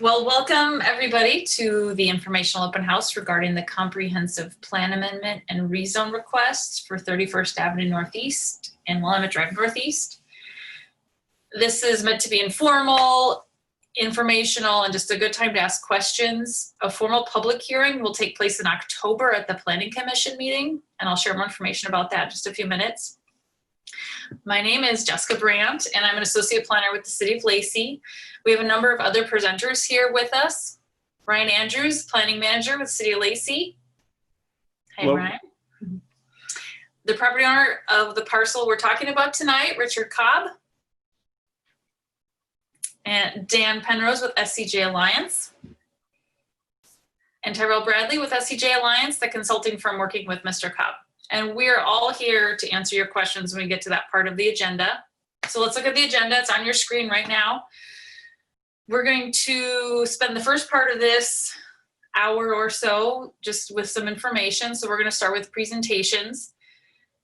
Well, welcome everybody to the informational open house regarding the comprehensive plan amendment and rezone requests for 31st Avenue Northeast and Willamette Drive Northeast. This is meant to be informal, informational, and just a good time to ask questions. A formal public hearing will take place in October at the Planning Commission meeting, and I'll share more information about that in just a few minutes. My name is Jessica Brandt, and I'm an associate planner with the City of Lacey. We have a number of other presenters here with us. Ryan Andrews, planning manager with City of Lacey. Hi, Hello. Ryan. The property owner of the parcel we're talking about tonight, Richard Cobb. And Dan Penrose with SCJ Alliance. And Tyrell Bradley with SCJ Alliance, the consulting firm working with Mr. Cobb. And we're all here to answer your questions when we get to that part of the agenda. So let's look at the agenda. It's on your screen right now. We're going to spend the first part of this hour or so just with some information. So we're going to start with presentations.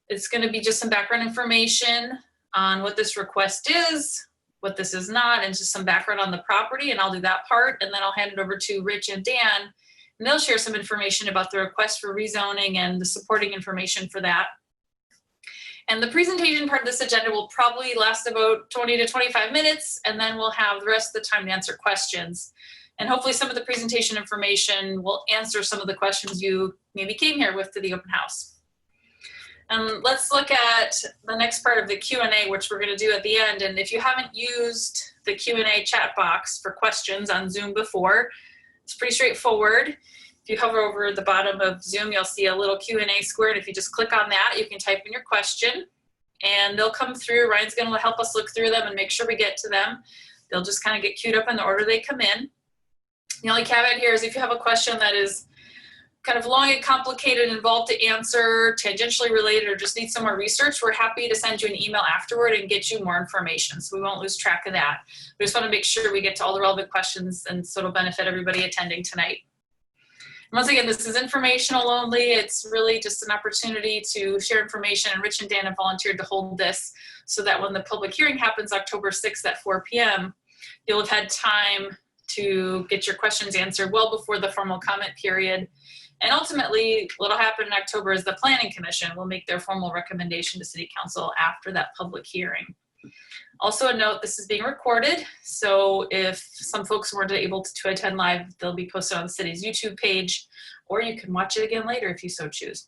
It's going to be just some background information on what this request is, what this is not, and just some background on the property. And I'll do that part. And then I'll hand it over to Rich and Dan, and they'll share some information about the request for rezoning and the supporting information for that. And the presentation part of this agenda will probably last about 20 to 25 minutes, and then we'll have the rest of the time to answer questions. And hopefully some of the presentation information will answer some of the questions you maybe came here with to the open house. And let's look at the next part of the Q&A, which we're going to do at the end. And if you haven't used the Q&A chat box for questions on Zoom before, it's pretty straightforward. If you hover over the bottom of Zoom, you'll see a little Q&A square. And if you just click on that, you can type in your question and they'll come through. Ryan's going to help us look through them and make sure we get to them. They'll just kind of get queued up in the order they come in. The only caveat here is if you have a question that is kind of long and complicated, involved to answer, tangentially related, or just need some more research, we're happy to send you an email afterward and get you more information. So we won't lose track of that. We just want to make sure we get to all the relevant questions, and so it'll benefit everybody attending tonight. And once again, this is informational only. It's really just an opportunity to share information, and Rich and Dan have volunteered to hold this so that when the public hearing happens October 6th at 4 p.m., you'll have had time to get your questions answered well before the formal comment period. And ultimately, what'll happen in October is the Planning Commission will make their formal recommendation to City Council after that public hearing. Also a note, this is being recorded, so if some folks weren't able to attend live, they'll be posted on the city's YouTube page, or you can watch it again later if you so choose.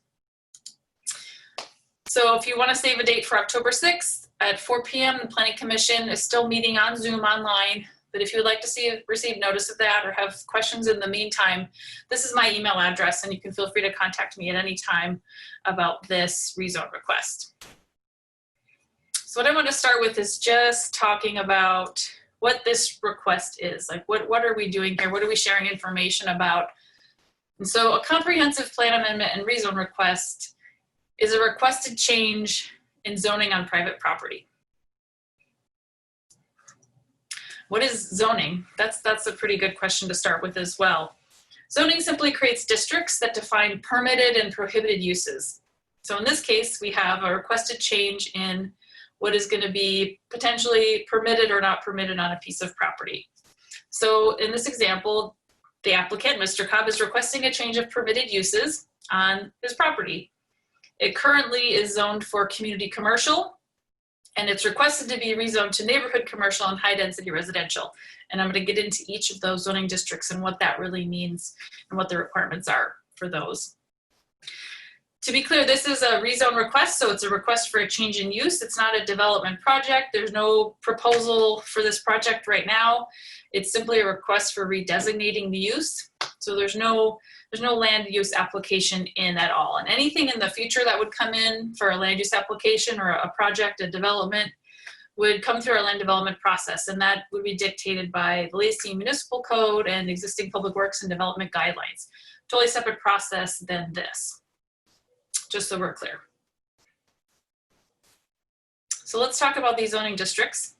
So if you want to save a date for October 6th at 4 p.m., the Planning Commission is still meeting on Zoom online. But if you would like to receive notice of that or have questions in the meantime, this is my email address, and you can feel free to contact me at any time about this rezone request. So what I want to start with is just talking about what this request is. Like, what are we doing here? What are we sharing information about? And so a comprehensive plan amendment and rezone request is a requested change in zoning on private property. What is zoning? That's a pretty good question to start with as well. Zoning simply creates districts that define permitted and prohibited uses. So in this case, we have a requested change in what is going to be potentially permitted or not permitted on a piece of property. So in this example, the applicant, Mr. Cobb, is requesting a change of permitted uses on his property. It currently is zoned for community commercial, and it's requested to be rezoned to neighborhood commercial and high density residential. And I'm going to get into each of those zoning districts and what that really means and what the requirements are for those. To be clear, this is a rezone request, so it's a request for a change in use. It's not a development project. There's no proposal for this project right now. It's simply a request for redesignating the use. So there's no land use application in at all. And anything in the future that would come in for a land use application or a project, a development, would come through our land development process. And that would be dictated by the Lacey Municipal Code and existing public works and development guidelines. Totally separate process than this, just so we're clear. So let's talk about these zoning districts.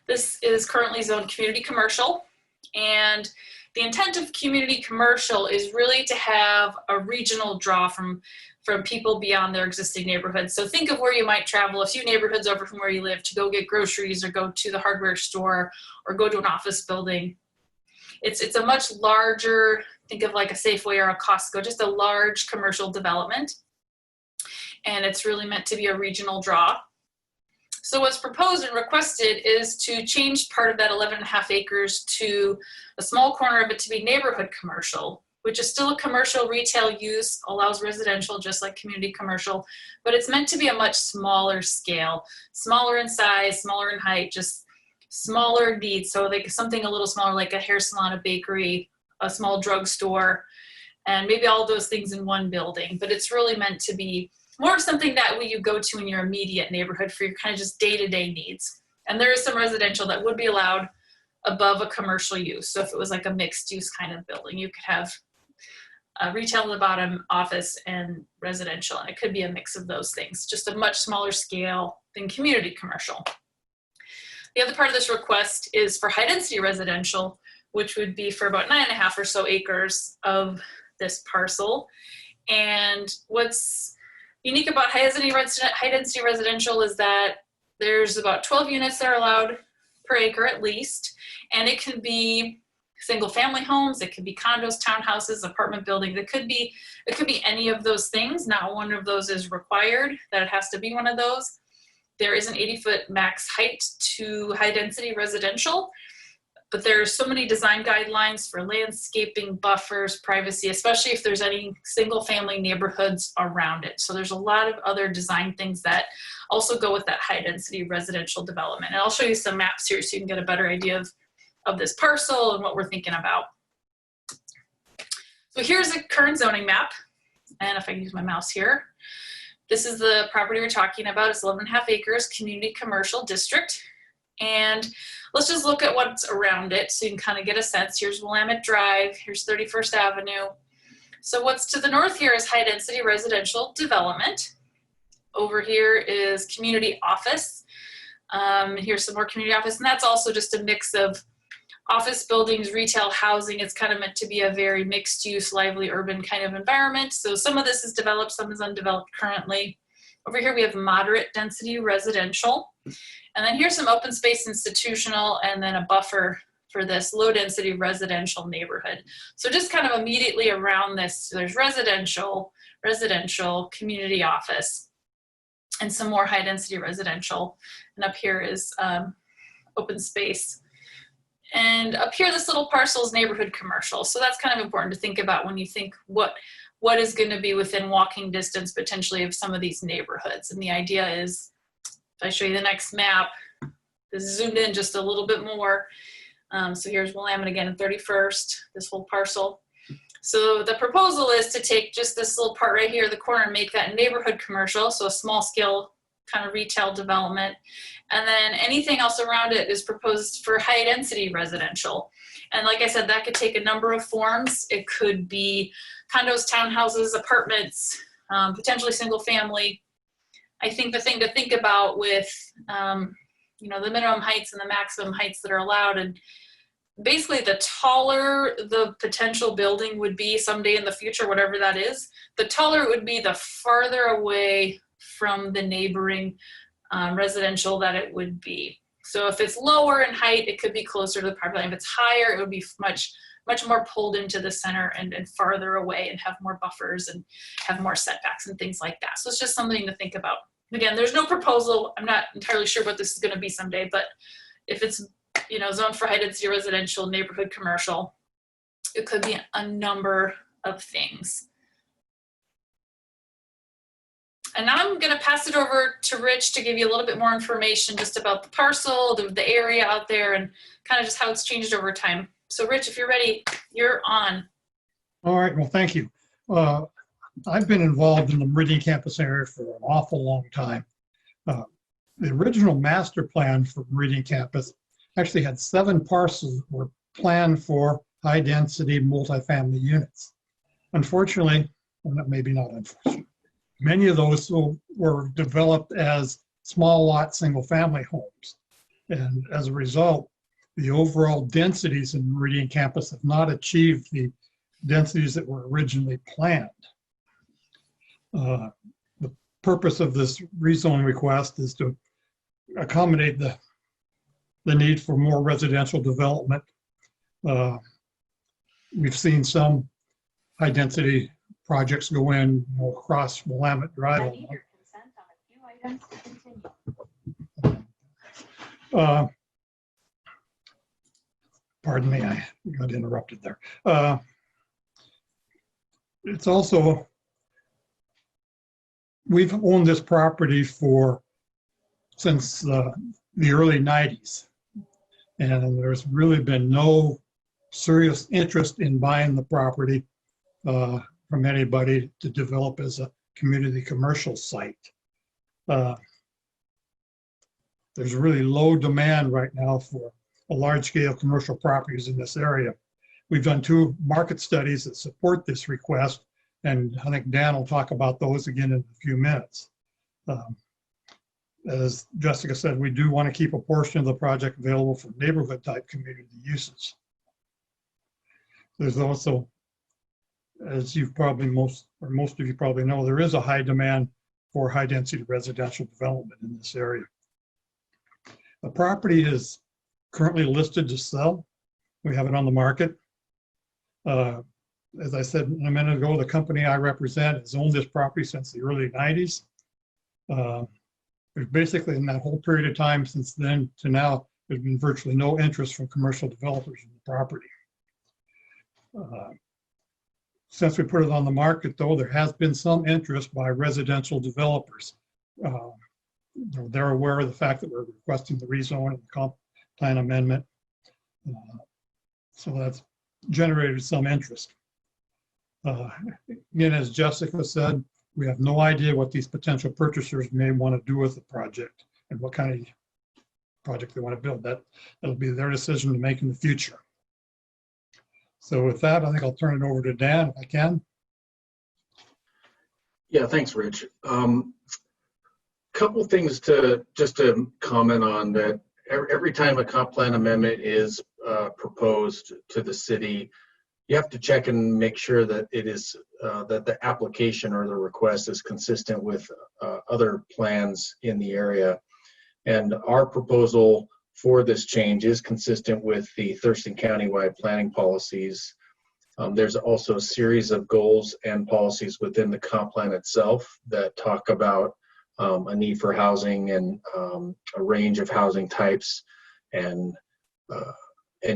This is currently zoned community commercial, and the intent of community commercial is really to have a regional draw from people beyond their existing neighborhoods. So think of where you might travel a few neighborhoods over from where you live to go get groceries or go to the hardware store or go to an office building. It's a much larger, think of like a Safeway or a Costco, just a large commercial development. And it's really meant to be a regional draw. So what's proposed and requested is to change part of that 11.5 acres to a small corner of it to be neighborhood commercial, which is still a commercial retail use, allows residential just like community commercial, but it's meant to be a much smaller scale, smaller in size, smaller in height, just smaller needs. So like something a little smaller, like a hair salon, a bakery, a small drugstore, and maybe all those things in one building. But it's really meant to be more of something that you go to in your immediate neighborhood for your kind of just day-to-day needs. And there is some residential that would be allowed above a commercial use. So if it was like a mixed use kind of building, you could have retail at the bottom, office, and residential. And it could be a mix of those things, just a much smaller scale than community commercial. The other part of this request is for high density residential, which would be for about 9.5 or so acres of this parcel. And what's unique about high density residential is that there's about 12 units that are allowed per acre at least, and it can be single family homes, it could be condos, townhouses, apartment buildings, it could be any of those things. Not one of those is required that it has to be one of those. There is an 80-foot max height to high density residential, but there's so many design guidelines for landscaping, buffers, privacy, especially if there's any single family neighborhoods around it. So there's a lot of other design things that also go with that high density residential development. And I'll show you some maps here so you can get a better idea of this parcel and what we're thinking about. So here's a current zoning map. And if I can use my mouse here, this is the property we're talking about. It's 11.5 acres, community commercial district. And let's just look at what's around it so you can kind of get a sense. Here's Willamette Drive, here's 31st Avenue. So what's to the north here is high density residential development. Over here is community office. Here's some more community office, and that's also just a mix of office buildings, retail, housing. It's kind of meant to be a very mixed use, lively urban kind of environment. So some of this is developed, some is undeveloped currently. Over here we have moderate density residential. And then here's some open space institutional, and then a buffer for this low density residential neighborhood. So just kind of immediately around this, there's residential, community office, and some more high density residential. And up here is open space. And up here, this little parcel is neighborhood commercial. So that's kind of important to think about when you think what is going to be within walking distance potentially of some of these neighborhoods. And the idea is, if I show you the next map, this is zoomed in just a little bit more. So here's Willamette again in 31st, this whole parcel. So the proposal is to take just this little part right here, the corner, and make that neighborhood commercial, so a small scale kind of retail development. And then anything else around it is proposed for high density residential. And like I said, that could take a number of forms. It could be condos, townhouses, apartments, potentially single family. I think the thing to think about with, the minimum heights and the maximum heights that are allowed, and basically the taller the potential building would be someday in the future, whatever that is, the taller it would be, the farther away from the neighboring residential that it would be. So if it's lower in height, it could be closer to the property line. If it's higher, it would be much more pulled into the center and farther away, and have more buffers and have more setbacks and things like that. So it's just something to think about. Again, there's no proposal. I'm not entirely sure what this is going to be someday, but if it's zoned for high density residential, neighborhood commercial, it could be a number of things. And now I'm going to pass it over to Rich to give you a little bit more information just about the parcel, the area out there, and kind of just how it's changed over time. So Rich, if you're ready, you're on. All right, well, thank you. I've been involved in the Meridian campus area for an awful long time. The original master plan for Meridian campus actually had 7 parcels that were planned for high density multifamily units. Unfortunately, well, maybe not unfortunately, many of those were developed as small lot single family homes. And as a result, the overall densities in Meridian campus have not achieved the densities that were originally planned. The purpose of this rezone request is to accommodate the need for more residential development We've seen some high density projects go in, you know, across Willamette Drive. I need your consent on a few items to continue. Pardon me, I got interrupted there. It's also, we've owned this property since the early 90s. And there's really been no serious interest in buying the property from anybody to develop as a community commercial site. There's really low demand right now for a large-scale commercial properties in this area. We've done 2 market studies that support this request, and I think Dan will talk about those again in a few minutes. As Jessica said, we do want to keep a portion of the project available for neighborhood-type community uses. There's also, as you've probably most of you probably know, there is a high demand for high-density residential development in this area. The property is currently listed to sell. We have it on the market. As I said a minute ago, the company I represent has owned this property since the early 90s. There's basically, in that whole period of time since then to now, there's been virtually no interest from commercial developers in the property. Since we put it on the market, though, there has been some interest by residential developers. They're aware of the fact that we're requesting the rezone and the comp plan amendment. So that's generated some interest. Again, as Jessica said, we have no idea what these potential purchasers may want to do with the project and what kind of project they want to build. That'll be their decision to make in the future. So with that, I think I'll turn it over to Dan if I can. Yeah, thanks, Rich. Couple things just to comment on that. Every time a comp plan amendment is proposed to the city, you have to check and make sure that it is that the application or the request is consistent with other plans in the area. And our proposal for this change is consistent with the Thurston County-wide planning policies. There's also a series of goals and policies within the comp plan itself that talk about a need for housing and a range of housing types and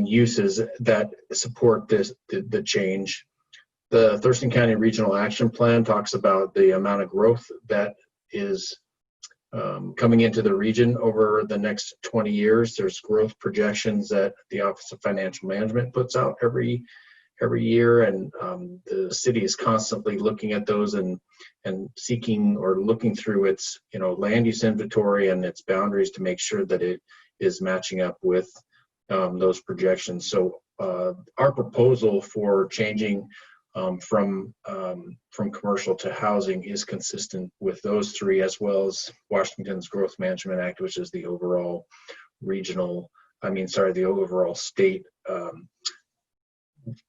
uses that support the change. The Thurston County Regional Action Plan talks about the amount of growth that is coming into the region over the next 20 years. There's growth projections that the Office of Financial Management puts out every year, and the city is constantly looking at those and seeking or looking through its land use inventory and its boundaries to make sure that it is matching up with those projections. So our proposal for changing from commercial to housing is consistent with those 3, as well as Washington's Growth Management Act, which is the overall the overall state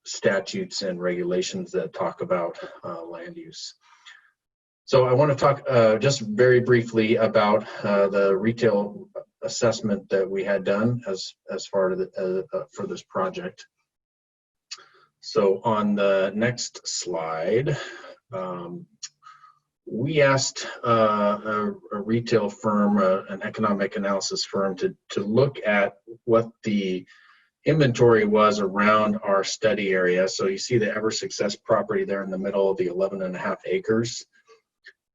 statutes and regulations that talk about land use. So I want to talk just very briefly about the retail assessment that we had done as far as for this project. So on the next slide, we asked a retail firm, an economic analysis firm, to look at what the inventory was around our study area. So you see the Ever Success property there in the middle of the 11.5 acres.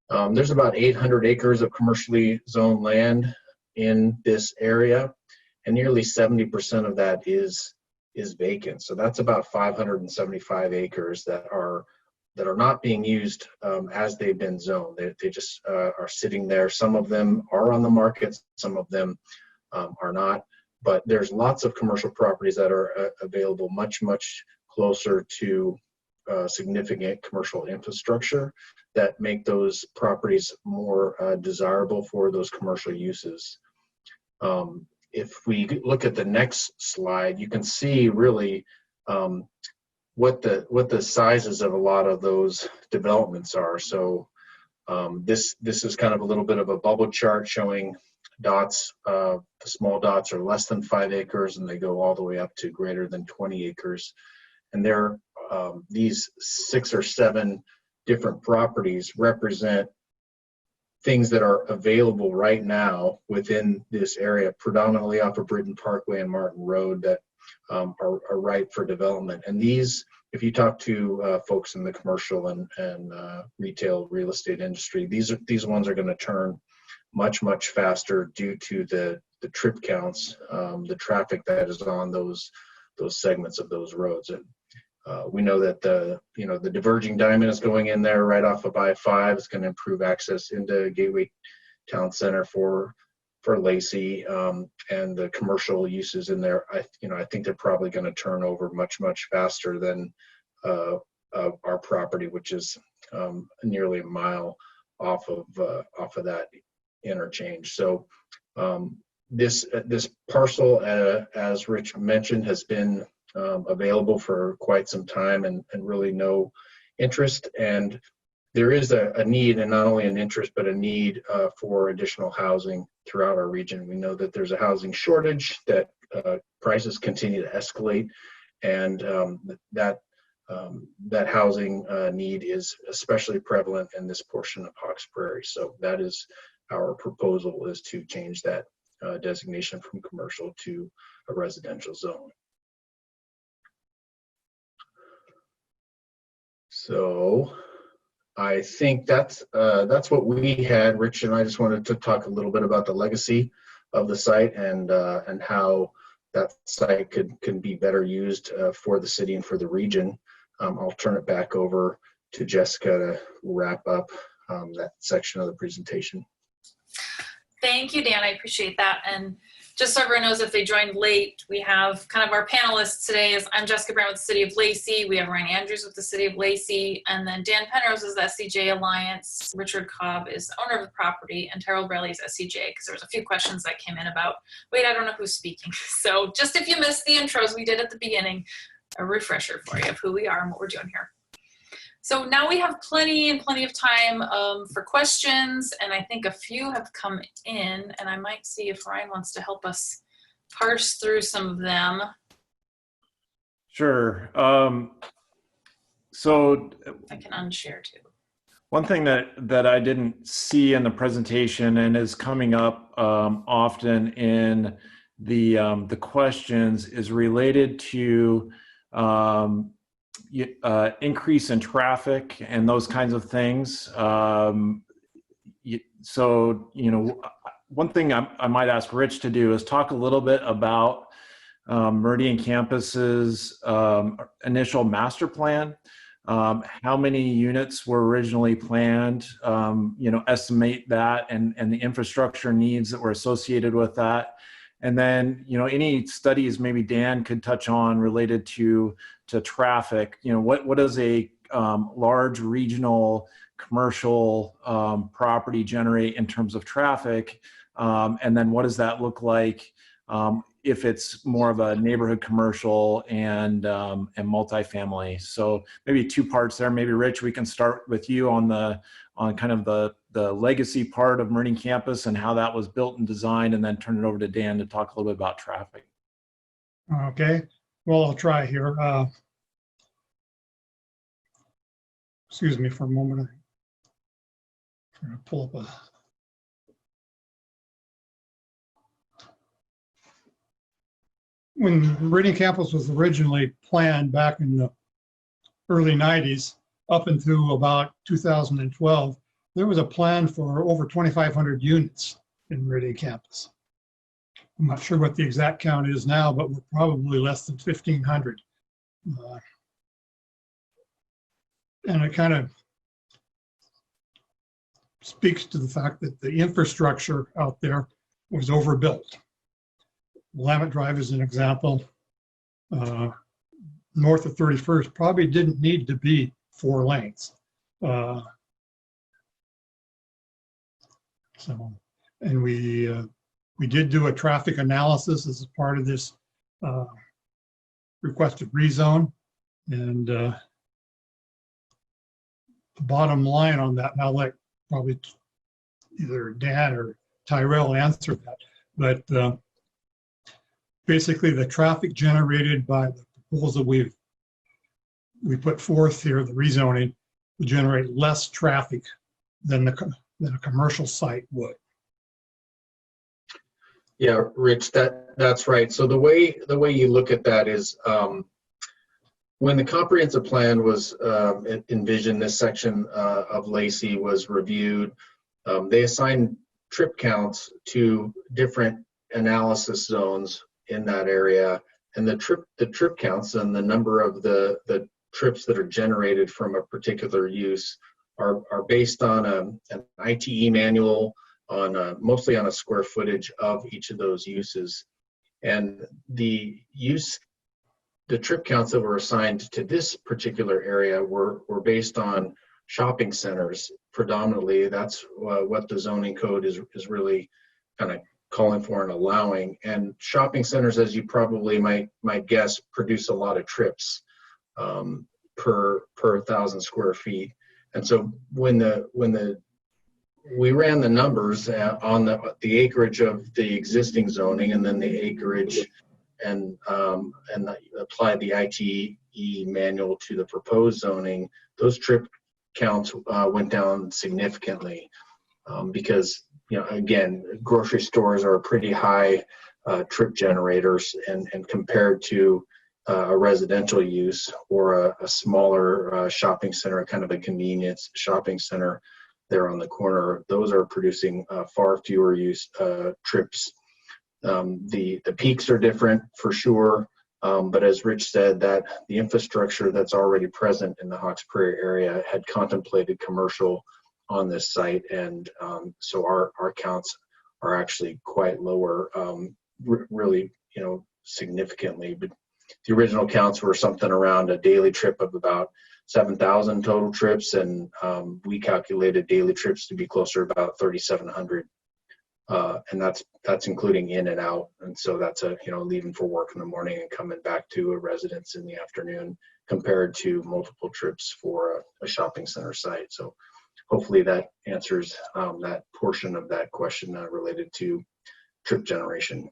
There's about 800 acres of commercially zoned land in this area, and nearly 70% of that is vacant. So that's about 575 acres that are not being used as they've been zoned. They just are sitting there. Some of them are on the market, some of them are not. But there's lots of commercial properties that are available much closer to significant commercial infrastructure that make those properties more desirable for those commercial uses. If we look at the next slide, you can see really what the sizes of a lot of those developments are. So this is kind of a little bit of a bubble chart showing dots. The small dots are less than 5 acres, and they go all the way up to greater than 20 acres. And these 6 or 7 different properties represent things that are available right now within this area, predominantly off of Britton Parkway and Martin Road, that are ripe for development. And these, if you talk to folks in the commercial and retail real estate industry, these ones are going to turn much faster due to the trip counts, the traffic that is on those segments of those roads. And we know that the diverging diamond is going in there right off of I-5. It's going to improve access into Gateway Town Center for Lacey, and the commercial uses in there. I think they're probably going to turn over much faster than our property, which is nearly a mile off of that interchange. So this parcel, as Rich mentioned, has been available for quite some time, and really no interest. And there is a need, and not only an interest, but a need for additional housing throughout our region. We know that there's a housing shortage, that prices continue to escalate, and that housing need is especially prevalent in this portion of Hawks Prairie. So that is our proposal, is to change that designation from commercial to a residential zone. So I think that's what we had. Rich and I just wanted to talk a little bit about the legacy of the site, and how that site can be better used for the city and for the region. I'll turn it back over to Jessica to wrap up that section of the presentation. Thank you, Dan. I appreciate that. And just so everyone knows, if they joined late, we have kind of our panelists today. I'm Jessica Brown with the City of Lacey. We have Ryan Andrews with the City of Lacey, and then Dan Penrose is the SCJ Alliance. Richard Cobb is owner of the property, and Terrell Braley is SCJ, because there was a few questions that came in about, wait, I don't know who's speaking. So just if you missed the intros we did at the beginning, a refresher for you of who we are and what we're doing here. So now we have plenty of time for questions, and I think a few have come in, and I might see if Ryan wants to help us parse through some of them. Sure. So I can unshare too. one thing that I didn't see in the presentation, and is coming up often in the questions, is related to increase in traffic and those kinds of things. So, one thing I might ask Rich to do is talk a little bit about Meridian Campus's initial master plan. How many units were originally planned, estimate that, and the infrastructure needs that were associated with that. And then, any studies maybe Dan could touch on related to traffic. What does a large regional commercial property generate in terms of traffic? And then what does that look like if it's more of a neighborhood commercial and multifamily? So maybe 2 parts there. Maybe Rich, we can start with you on kind of the legacy part of Meridian Campus and how that was built and designed, and then turn it over to Dan to talk a little bit about traffic. Okay, well, I'll try here. Excuse me for a moment. I'm trying to pull up when Meridian Campus was originally planned back in the early 90s, up until about 2012, there was a plan for over 2,500 units in Meridian Campus. I'm not sure what the exact count is now, but we're probably less than 1,500. And it kind of speaks to the fact that the infrastructure out there was overbuilt. Willamette Drive is an example. North of 31st probably didn't need to be 4 lanes. And we did do a traffic analysis as part of this requested rezone, and the bottom line on that, and I'll let probably either Dan or Tyrell answer that. But basically, the traffic generated by the proposal we put forth here, the rezoning, will generate less traffic than a commercial site would. Yeah, Rich, that's right. So the way you look at that is when the comprehensive plan was envisioned, this section of Lacey was reviewed. They assigned trip counts to different analysis zones in that area, and the trip counts and the number of the trips that are generated from a particular use are based on an ITE manual, mostly on a square footage of each of those uses. And the trip counts that were assigned to this particular area were based on shopping centers predominantly. That's what the zoning code is really kind of calling for and allowing. And shopping centers, as you probably might guess, produce a lot of trips per 1,000 square feet. And so when we ran the numbers on the acreage of the existing zoning and then the acreage and applied the ITE manual to the proposed zoning, those trip counts went down significantly because, again, grocery stores are pretty high trip generators, and compared to a residential use or a smaller shopping center, kind of a convenience shopping center there on the corner, those are producing far fewer trips. The peaks are different for sure, but as Rich said, that the infrastructure that's already present in the Hawks Prairie area had contemplated commercial on this site, and so our counts are actually quite lower, really, significantly. But the original counts were something around a daily trip of about 7,000 total trips, and we calculated daily trips to be closer to about 3,700. And that's including in and out. And so that's leaving for work in the morning and coming back to a residence in the afternoon, compared to multiple trips for a shopping center site. So hopefully that answers that portion of that question related to trip generation.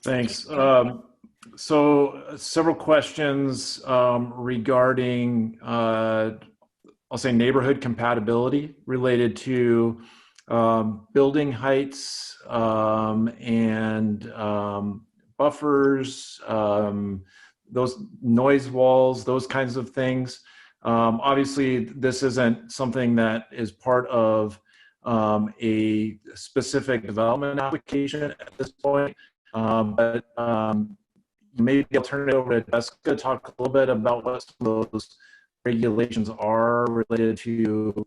Thanks. So several questions regarding I'll say neighborhood compatibility related to building heights and buffers, those noise walls, those kinds of things. Obviously, this isn't something that is part of a specific development application at this point, but maybe I'll turn it over to Jessica to talk a little bit about what some of those regulations are related to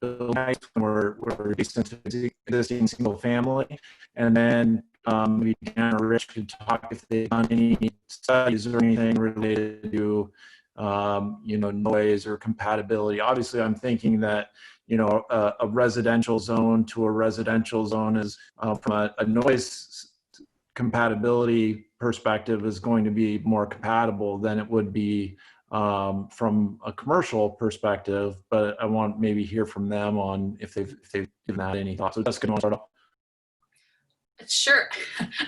building heights when we're adjacent to existing single family, and then maybe Dan or Rich could talk if they've done any studies or anything related to noise or compatibility. Obviously, I'm thinking that a residential zone to a residential zone is from a noise compatibility perspective is going to be more compatible than it would be from a commercial perspective, but I want maybe hear from them on if they've given that any thoughts. So Jessica, you want to start off? Sure.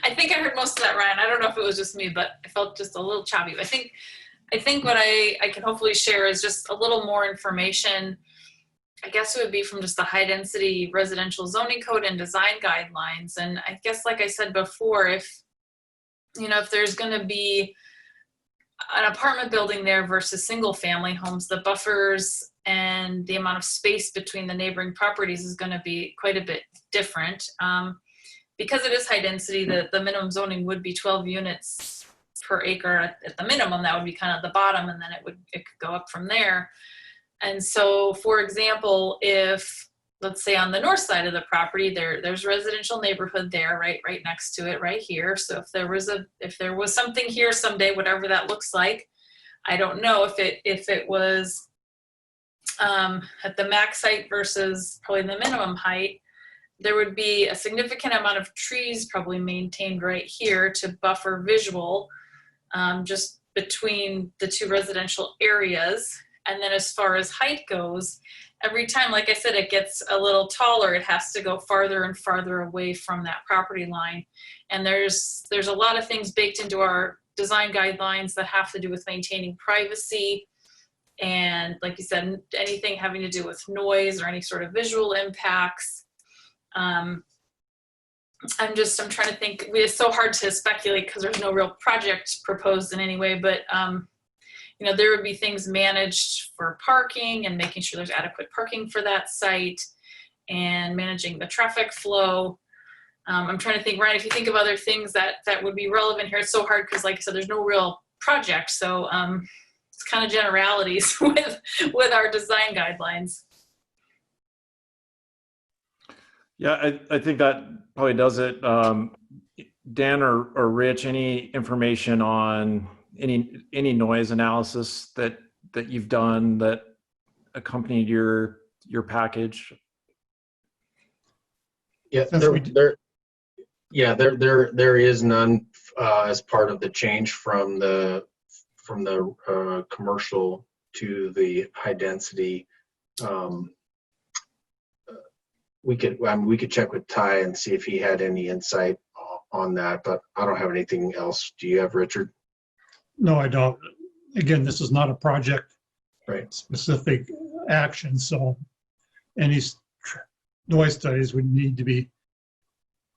I think I heard most of that, Ryan. I don't know if it was just me, but I felt just a little choppy. I think what I can hopefully share is just a little more information. I guess it would be from just the high density residential zoning code and design guidelines. And I guess, like I said before, if there's going to be an apartment building there versus single family homes, the buffers and the amount of space between the neighboring properties is going to be quite a bit different. Because it is high density, the minimum zoning would be 12 units per acre at the minimum. That would be kind of the bottom, and then it could go up from there. And so, for example, if, let's say on the north side of the property, there's residential neighborhood there, right next to it, right here. So if there was something here someday, whatever that looks like, I don't know if it was at the max height versus probably the minimum height, there would be a significant amount of trees probably maintained right here to buffer visual just between the two residential areas. And then as far as height goes, every time, like I said, it gets a little taller, it has to go farther and farther away from that property line. And there's a lot of things baked into our design guidelines that have to do with maintaining privacy. And like you said, anything having to do with noise or any sort of visual impacts. I'm trying to think. It's so hard to speculate because there's no real project proposed in any way, but you know, there would be things managed for parking and making sure there's adequate parking for that site and managing the traffic flow. I'm trying to think, Ryan, if you think of other things that would be relevant here, it's so hard because like I said, there's no real project. So it's kind of generalities with our design guidelines. Yeah, I think that probably does it. Dan or Rich, any information on any noise analysis that you've done that accompanied your package? Yeah, Since we did- there is none as part of the change from the commercial to the high density. We could check with Ty and see if he had any insight on that, but I don't have anything else. Do you have, Richard? No, I don't. Again, this is not a project Right. specific action, so any noise studies would need to be,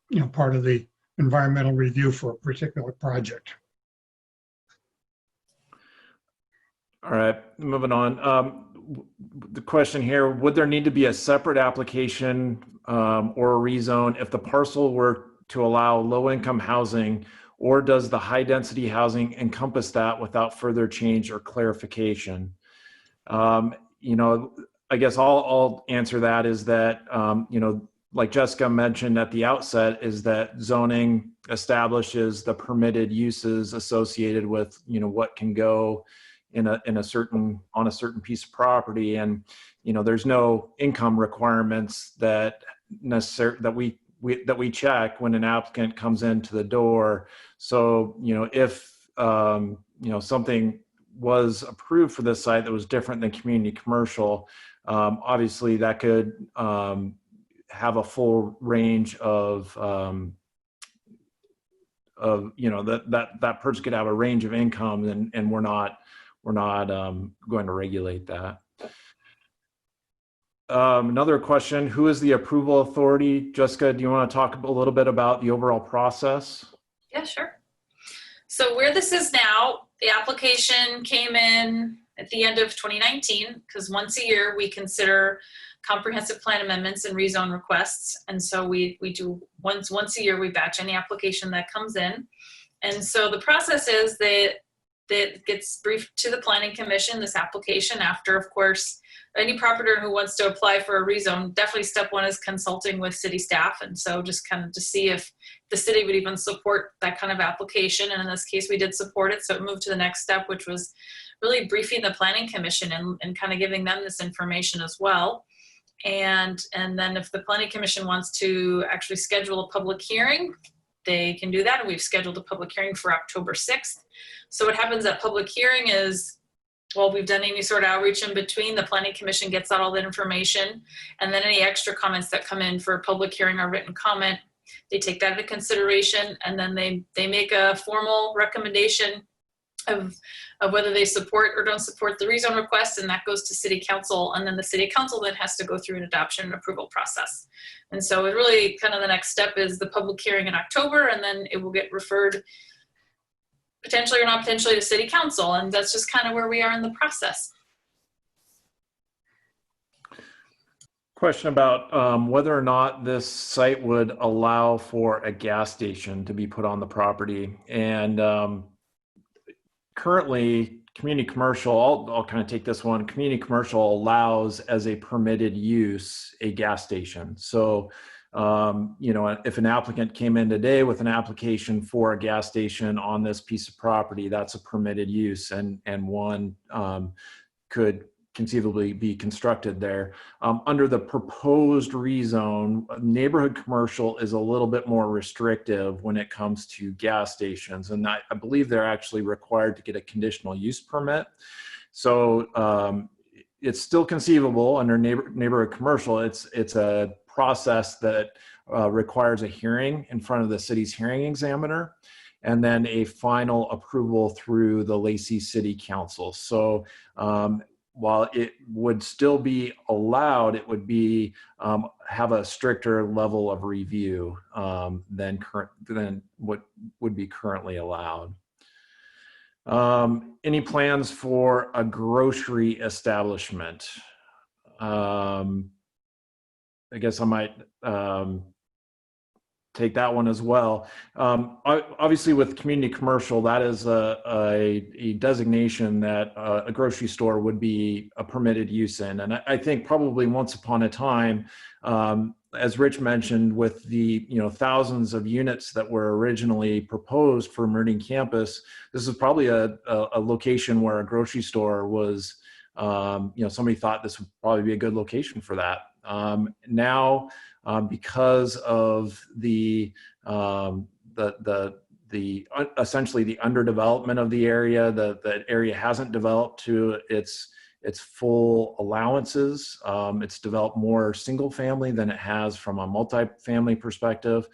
you know, part of the environmental review for a particular project. All right, moving on. The question here, would there need to be a separate application or a rezone if the parcel were to allow low-income housing, or does the high-density housing encompass that without further change or clarification? You know, I guess I'll answer that is that, you know, like Jessica mentioned at the outset, is that zoning establishes the permitted uses associated with, you know, what can go on a certain piece of property. And, you know, there's no income requirements that we check when an applicant comes into the door. So, you know, if, you know, something was approved for this site that was different than community commercial, obviously that could have a full range of you know, that person could have a range of income, and we're not going to regulate that. Another question, who is the approval authority? Jessica, do you want to talk a little bit about the overall process? Yeah, sure. So where this is now, the application came in at the end of 2019, because once a year we consider comprehensive plan amendments and rezone requests. And so we do once a year, we batch any application that comes in. And so the process is that gets briefed to the Planning Commission, this application, after, of course, any property owner who wants to apply for a rezone, definitely step one is consulting with city staff. And so just kind of to see if the city would even support that kind of application. And in this case, we did support it. So it moved to the next step, which was really briefing the Planning Commission and kind of giving them this information as well. And then if the Planning Commission wants to actually schedule a public hearing, they can do that. And we've scheduled a public hearing for October 6th. So what happens at public hearing is, well, we've done any sort of outreach in between. The Planning Commission gets out all that information, and then any extra comments that come in for a public hearing or written comment, they take that into consideration, and then they make a formal recommendation of whether they support or don't support the rezone request, and that goes to City Council, and then the City Council then has to go through an adoption and approval process. And so it really kind of the next step is the public hearing in October, and then it will get referred potentially or not potentially to City Council, and that's just kind of where we are in the process. Question about whether or not this site would allow for a gas station to be put on the property. And currently, community commercial, I'll kind of take this one, community commercial allows as a permitted use a gas station. So, you know, if an applicant came in today with an application for a gas station on this piece of property, that's a permitted use, and one could conceivably be constructed there. Under the proposed rezone, neighborhood commercial is a little bit more restrictive when it comes to gas stations, and I believe they're actually required to get a conditional use permit. So it's still conceivable under neighborhood commercial. It's a process that requires a hearing in front of the city's hearing examiner, and then a final approval through the Lacey City Council. So while it would still be allowed, it would be have a stricter level of review than what would be currently allowed. Any plans for a grocery establishment? I guess I might take that one as well. Obviously, with community commercial, that is a designation that a grocery store would be a permitted use in. And I think probably once upon a time, as Rich mentioned, with the thousands of units that were originally proposed for Meridian Campus, this is probably a location where a grocery store was. Somebody thought this would probably be a good location for that. Now, because of the essentially the underdevelopment of the area, the area hasn't developed to its full allowances. It's developed more single family than it has from a multifamily perspective.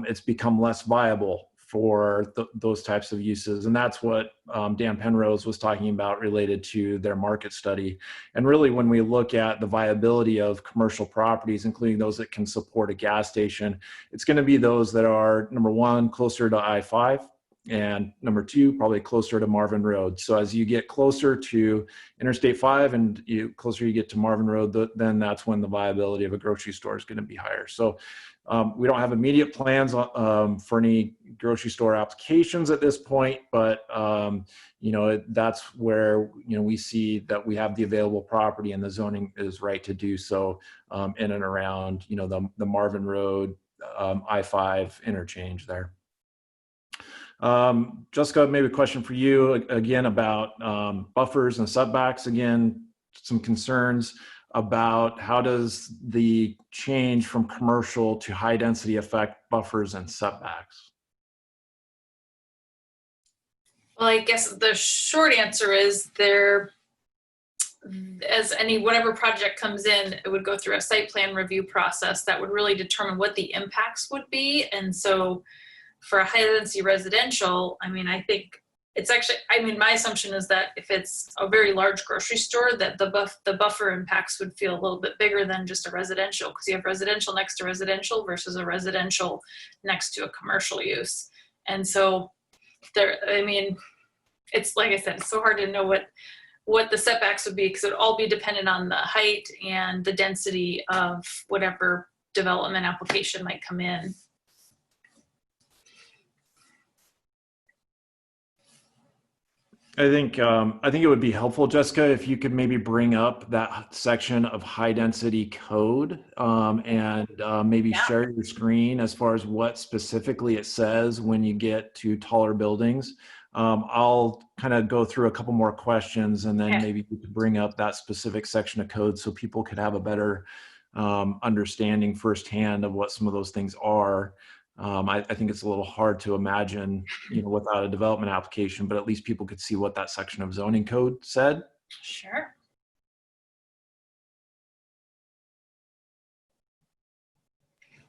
It's become less viable for those types of uses. And that's what Dan Penrose was talking about related to their market study. And really, when we look at the viability of commercial properties, including those that can support a gas station, it's going to be those that are, number one, closer to I-5, and number two, probably closer to Marvin Road. So as you get closer to Interstate 5 and closer you get to Marvin Road, then that's when the viability of a grocery store is going to be higher. So we don't have immediate plans for any grocery store applications at this point, but that's where we see that we have the available property and the zoning is right to do so in and around the Marvin Road I-5 interchange there. Jessica, maybe a question for you again about buffers and setbacks. Again, some concerns about how does the change from commercial to high density affect buffers and setbacks? Well, I guess the short answer is whatever project comes in, it would go through a site plan review process that would really determine what the impacts would be. And so for a high density residential, I think it's actually, my assumption is that if it's a very large grocery store, that the buffer impacts would feel a little bit bigger than just a residential, because you have residential next to residential versus a residential next to a commercial use. And so it's like I said, it's so hard to know what the setbacks would be, because it would all be dependent on the height and the density of whatever development application might come in. I think it would be helpful, Jessica, if you could maybe bring up that section of high density code and maybe share your screen as far as what specifically it says when you get to taller buildings. I'll kind of go through a couple more questions and then maybe you could bring up that specific section of code so people could have a better understanding firsthand of what some of those things are. I think it's a little hard to imagine, without a development application, but at least people could see what that section of zoning code said. Sure.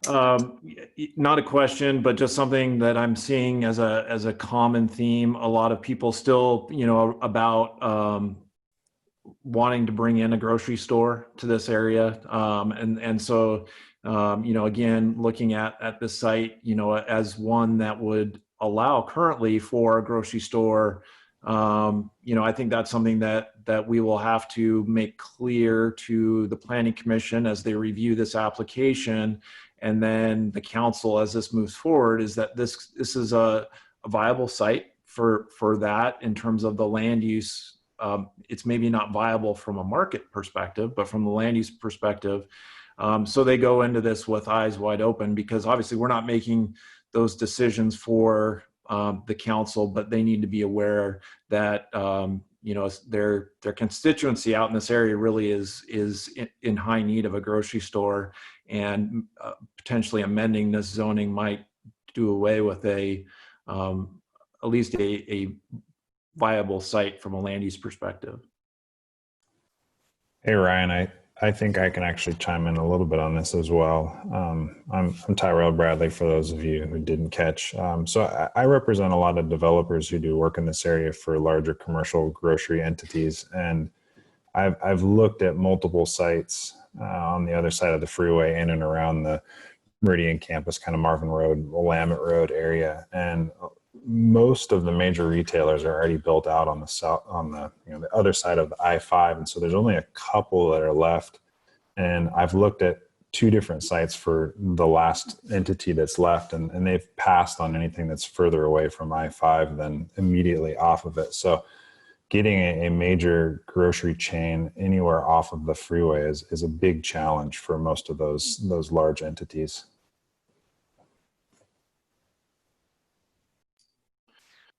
Not a question, but just something that I'm seeing as a common theme. A lot of people still, about wanting to bring in a grocery store to this area, and so. Again, looking at the site, as one that would allow currently for a grocery store, I think that's something that we will have to make clear to the Planning Commission as they review this application, and then the council as this moves forward, is that this is a viable site for that in terms of the land use. It's maybe not viable from a market perspective, but from the land use perspective. So they go into this with eyes wide open, because obviously we're not making those decisions for the council, but they need to be aware that their constituency out in this area really is in high need of a grocery store, and potentially amending this zoning might do away with at least a viable site from a land use perspective. Hey, Ryan, I think I can actually chime in a little bit on this as well. I'm Tyrell Bradley, for those of you who didn't catch. So I represent a lot of developers who do work in this area for larger commercial grocery entities. And I've looked at multiple sites on the other side of the freeway in and around the Meridian campus, kind of Marvin Road, Willamette Road area. And most of the major retailers are already built out on the south, on the the other side of the I-5, and so there's only a couple that are left. And I've looked at 2 different sites for the last entity that's left, and they've passed on anything that's further away from I-5 than immediately off of it. So getting a major grocery chain anywhere off of the freeway is a big challenge for most of those large entities.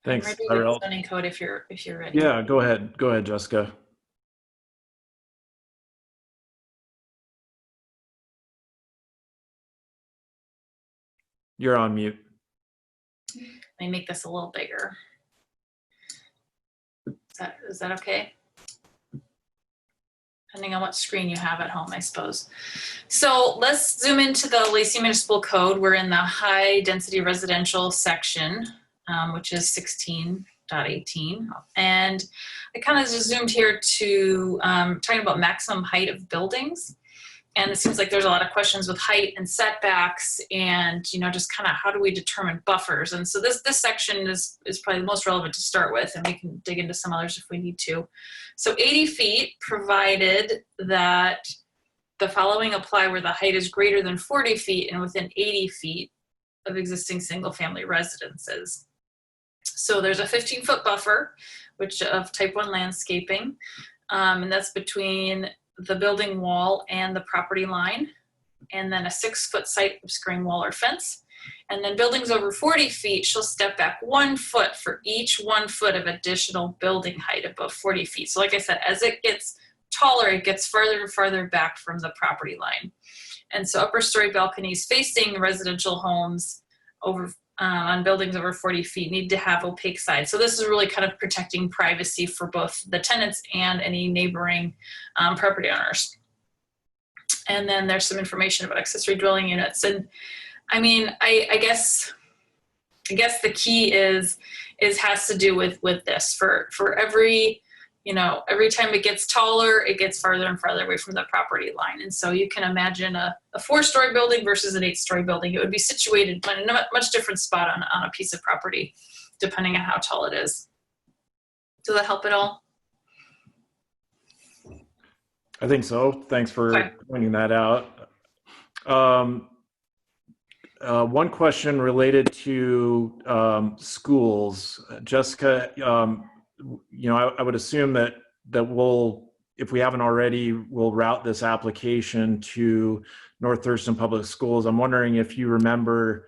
Thanks, Ready with Tyrell. zoning code if you're ready. Yeah, go ahead. Go ahead, Jessica. You're on mute. Let me make this a little bigger. Is that okay? Depending on what screen you have at home, I suppose. So let's zoom into the Lacey Municipal Code. We're in the high density residential section, which is 16.18. And I kind of just zoomed here to talking about maximum height of buildings. And it seems like there's a lot of questions with height and setbacks and, just kind of how do we determine buffers? And so this section is probably the most relevant to start with, and we can dig into some others if we need to. So 80 feet, provided that the following apply where the height is greater than 40 feet and within 80 feet of existing single family residences. So there's a 15-foot buffer, which of type 1 landscaping, and that's between the building wall and the property line, and then a 6-foot site obscuring wall or fence. And then buildings over 40 feet shall step back 1 foot for each 1 foot of additional building height above 40 feet. So like I said, as it gets taller, it gets farther and farther back from the property line. And so upper story balconies facing residential homes over on buildings over 40 feet need to have opaque sides. So this is really kind of protecting privacy for both the tenants and any neighboring property owners. And then there's some information about accessory dwelling units. And I mean, I guess the key is has to do with this. For every, every time it gets taller, it gets farther and farther away from the property line. And so you can imagine a 4-story building versus an 8-story building. It would be situated in a much different spot on a piece of property, depending on how tall it is. Does that help at all? I think so. Thanks for pointing that out. One question related to schools. Jessica, I would assume that we'll, if we haven't already, we'll route this application to North Thurston Public Schools. I'm wondering if you remember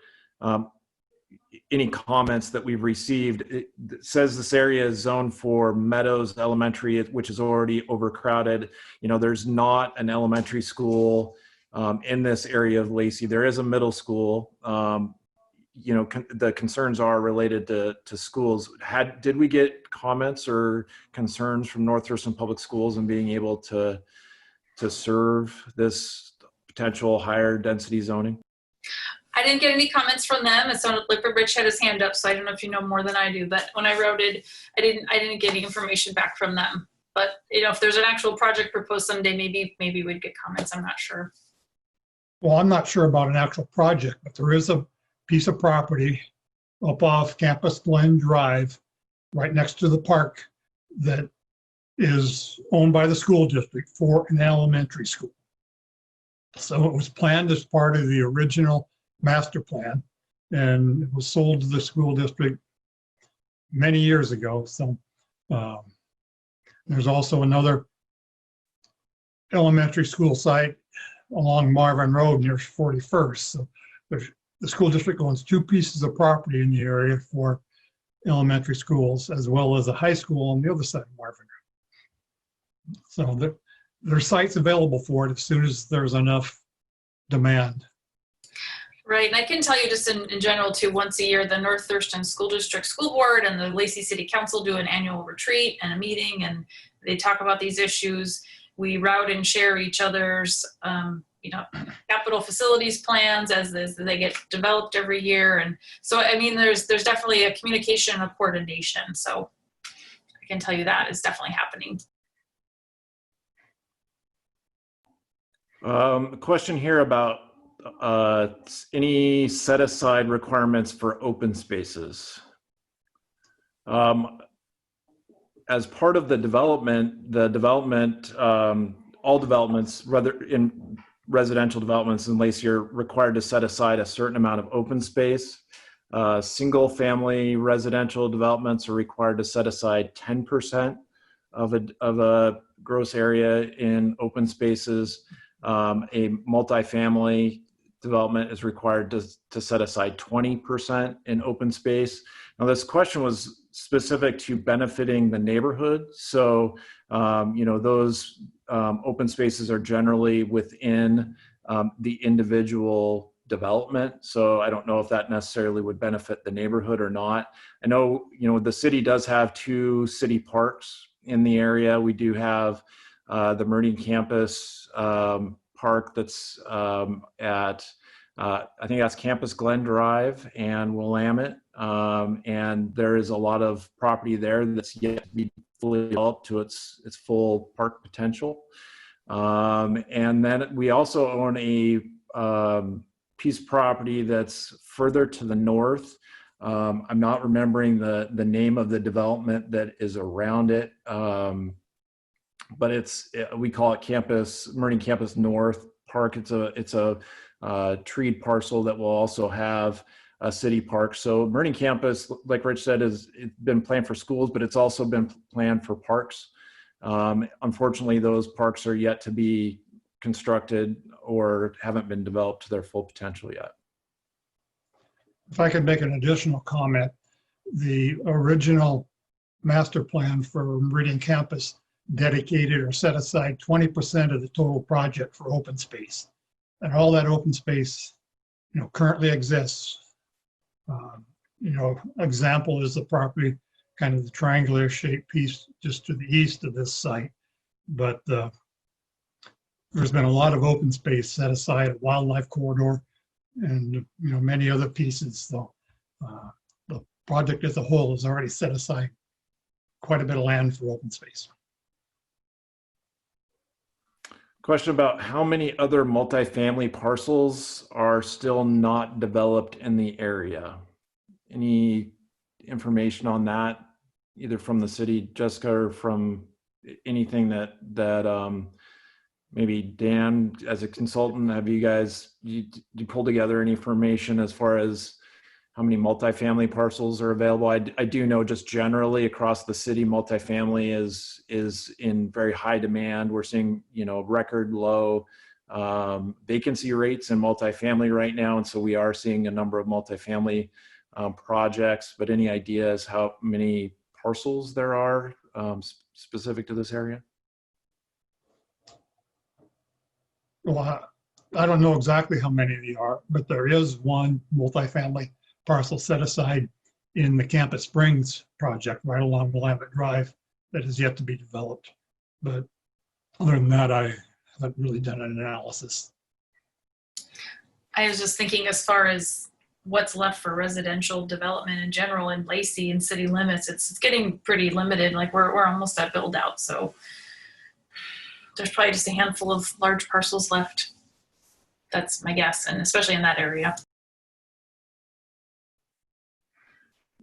any comments that we've received. It says this area is zoned for Meadows Elementary, which is already overcrowded. There's not an elementary school in this area of Lacey. There is a middle school. The concerns are related to schools. Did we get comments or concerns from North Thurston Public Schools in being able to serve this potential higher density zoning? I didn't get any comments from them. It sounded like Rich had his hand up, so I don't know if you know more than I do. But when I wrote it, I didn't get any information back from them. But if there's an actual project proposed someday, maybe we'd get comments. I'm not sure. Well, I'm not sure about an actual project, but there is a piece of property up off Campus Glen Drive, right next to the park, that is owned by the school district for an elementary school. So it was planned as part of the original master plan, and it was sold to the school district many years ago. So there's also another elementary school site along Marvin Road near 41st. So the school district owns 2 pieces of property in the area for elementary schools, as well as a high school on the other side of Marvin Road. So there are sites available for it as soon as there's enough demand. Right, and I can tell you just in general too, once a year, the North Thurston School District School Board and the Lacey City Council do an annual retreat and a meeting, and they talk about these issues. we route and share each other's, capital facilities plans as they get developed every year. And so, I mean, there's definitely a communication and a coordination. So I can tell you that is definitely happening. A question here about any set aside requirements for open spaces. As part of the development, all developments, rather in residential developments in Lacey, are required to set aside a certain amount of open space. Single family residential developments are required to set aside 10% of a gross area in open spaces. A multifamily development is required to set aside 20% in open space. Now, this question was specific to benefiting the neighborhood. So, those open spaces are generally within the individual development. So I don't know if that necessarily would benefit the neighborhood or not. I know, the city does have 2 city parks in the area. We do have the Meridian Campus Park that's at, I think that's Campus Glen Drive and Willamette. And there is a lot of property there that's yet to be fully developed to its full park potential. And then we also own a piece of property that's further to the north. I'm not remembering the name of the development that is around it. But we call it Meridian Campus North Park. It's a treed parcel that will also have a city park. So Meridian Campus, like Rich said, it's been planned for schools, but it's also been planned for parks. Unfortunately, those parks are yet to be constructed or haven't been developed to their full potential yet. If I could make an additional comment, the original master plan for Meridian Campus dedicated or set aside 20% of the total project for open space. And all that open space, currently exists. Example is the property, kind of the triangular shaped piece just to the east of this site. But there's been a lot of open space set aside, a wildlife corridor, and many other pieces. So the project as a whole has already set aside quite a bit of land for open space. Question about how many other multifamily parcels are still not developed in the area. Any information on that, either from the city, Jessica, or from anything that maybe Dan, as a consultant, have you guys, you pull together any information as far as how many multifamily parcels are available? I do know just generally across the city, multifamily is in very high demand. We're seeing, record low vacancy rates in multifamily right now. And so we are seeing a number of multifamily projects, but any ideas how many parcels there are specific to this area? Well, I don't know exactly how many there are, but there is one multifamily parcel set aside in the Campus Springs project right along Willamette Drive that is yet to be developed. But other than that, I haven't really done an analysis. I was just thinking as far as what's left for residential development in general in Lacey and city limits, it's getting pretty limited. Like we're almost at build out. So there's probably just a handful of large parcels left. That's my guess, and especially in that area.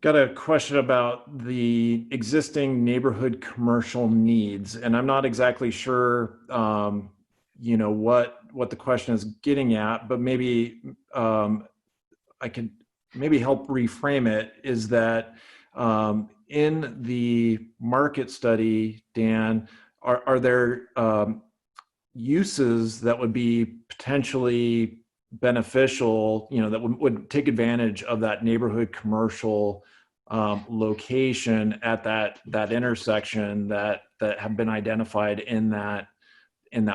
Got a question about the existing neighborhood commercial needs, and I'm not exactly sure, what the question is getting at, but maybe I can maybe help reframe it. Is that in the market study, Dan, are there uses that would be potentially beneficial, that would take advantage of that neighborhood commercial location at that intersection that have been identified in that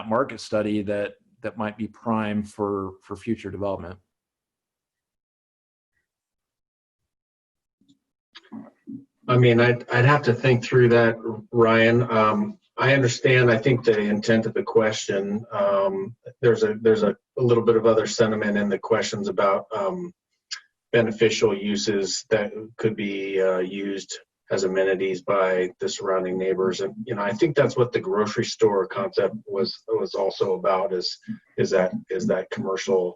market study that might be prime for future development? I mean, I'd have to think through that, Ryan. I understand. I think the intent of the question, there's a little bit of other sentiment in the questions about beneficial uses that could be used as amenities by the surrounding neighbors. And, you know, I think that's what the grocery store concept was also about, is that commercial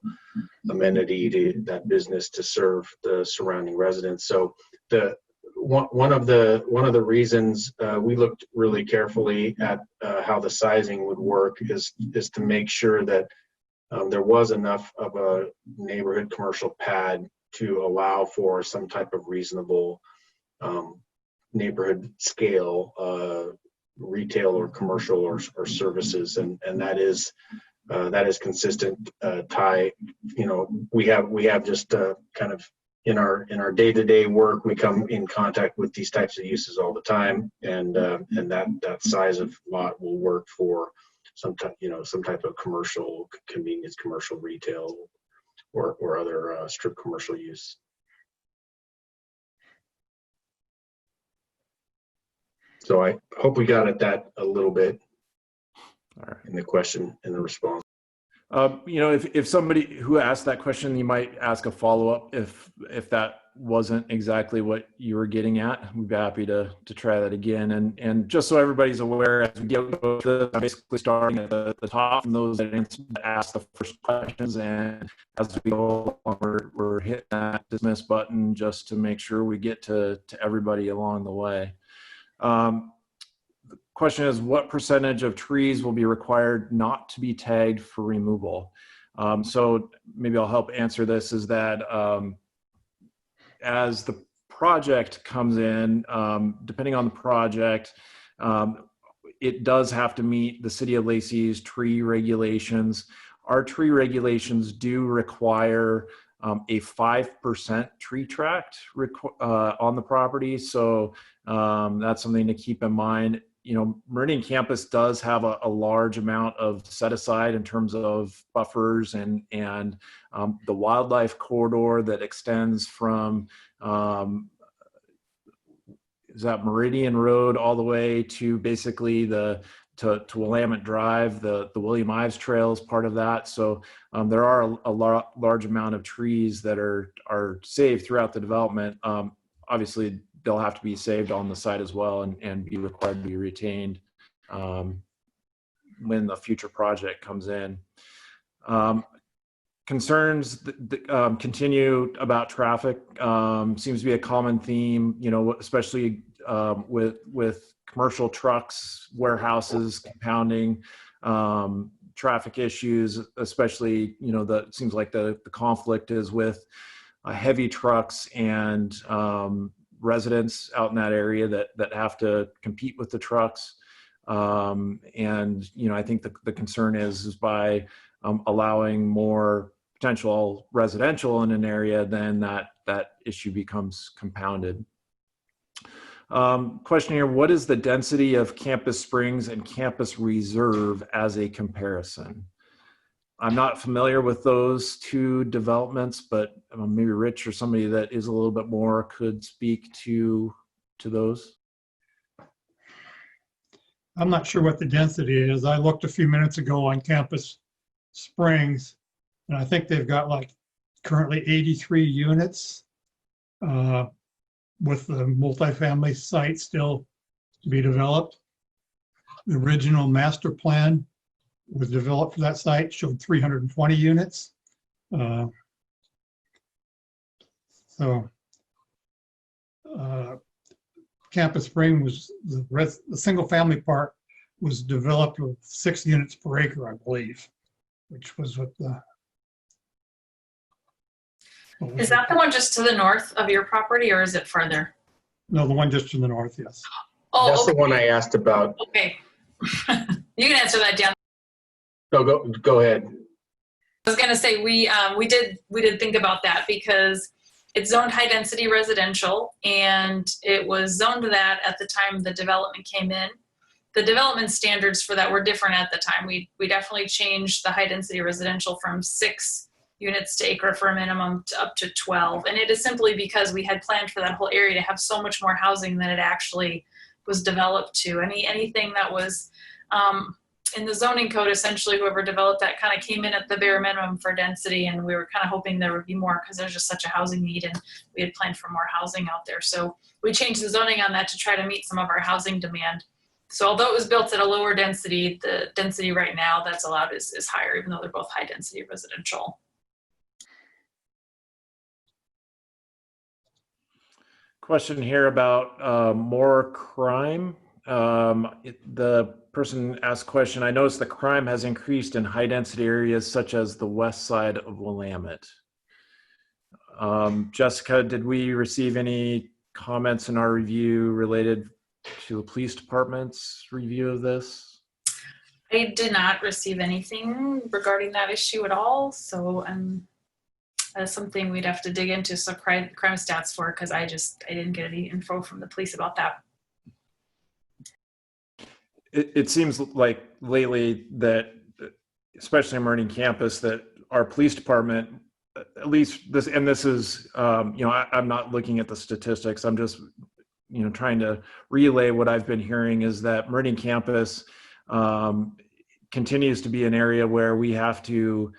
amenity to that business to serve the surrounding residents. So one of the reasons we looked really carefully at how the sizing would work is to make sure that there was enough of a neighborhood commercial pad to allow for some type of reasonable neighborhood scale retail or commercial or services, and that is consistent. Ty, you know, we have just kind of in our day-to-day work, we come in contact with these types of uses all the time, and that size of lot will work for some type of commercial convenience, commercial retail, or other strip commercial use. So I hope we got at that a little bit. All right. In the question and the response. You know, if somebody who asked that question, you might ask a follow-up if that wasn't exactly what you were getting at. We'd be happy to try that again. And just so everybody's aware, as we get to this, I'm basically starting at the top from those that ask the first questions, and as we go along, we're hitting that dismiss button just to make sure we get to everybody along the way. The question is, what percentage of trees will be required not to be tagged for removal? So maybe I'll help answer this, is that as the project comes in, depending on the project, it does have to meet the City of Lacey's tree regulations. Our tree regulations do require a 5% tree tract on the property. So that's something to keep in mind. You know, Meridian Campus does have a large amount of set aside in terms of buffers and the wildlife corridor that extends from is that Meridian Road all the way to basically to Willamette Drive. The William Ives Trail is part of that. So there are a large amount of trees that are saved throughout the development. Obviously, they'll have to be saved on the site as well and be required to be retained when the future project comes in. Concerns continue about traffic. Seems to be a common theme, you know, especially with commercial trucks, warehouses, compounding, traffic issues, especially, you know, it seems like the conflict is with heavy trucks and residents out in that area that have to compete with the trucks. And, you know, I think the concern is by allowing more potential residential in an area, then that issue becomes compounded. Question here, what is the density of Campus Springs and Campus Reserve as a comparison? I'm not familiar with those two developments, but maybe Rich or somebody that is a little bit more could speak to those. I'm not sure what the density is. I looked a few minutes ago on Campus Springs, and I think they've got like currently 83 units with the multifamily site still to be developed. The original master plan was developed for that site, showed 320 units. Campus Spring was the single family part was developed with 6 units per acre, I believe, which was what the. Is that the one just to the north of your property, or is it further? No, the one just to the north, yes. Oh, That's okay. the one I asked about. Okay. You can answer that, Dan. No, go ahead. I was gonna say we did think about that because it's zoned high density residential, and it was zoned that at the time the development came in. The development standards for that were different at the time. We definitely changed the high density residential from 6 units to acre for a minimum to up to 12. And it is simply because we had planned for that whole area to have so much more housing than it actually was developed to. Anything that was in the zoning code, essentially whoever developed that kind of came in at the bare minimum for density, and we were kind of hoping there would be more because there's just such a housing need, and we had planned for more housing out there. So we changed the zoning on that to try to meet some of our housing demand. So although it was built at a lower density, the density right now that's allowed is higher, even though they're both high density residential. Question here about more crime. The person asked question, I noticed the crime has increased in high density areas such as the west side of Willamette. Jessica, did we receive any comments in our review related to the police department's review of this? I did not receive anything regarding that issue at all. So that's something we'd have to dig into some crime stats for, because I didn't get any info from the police about that. It seems like lately that, especially in Meridian campus, that our police department, at least this, and this is, I'm not looking at the statistics. I'm just, trying to relay what I've been hearing is that Meridian campus continues to be an area where we have to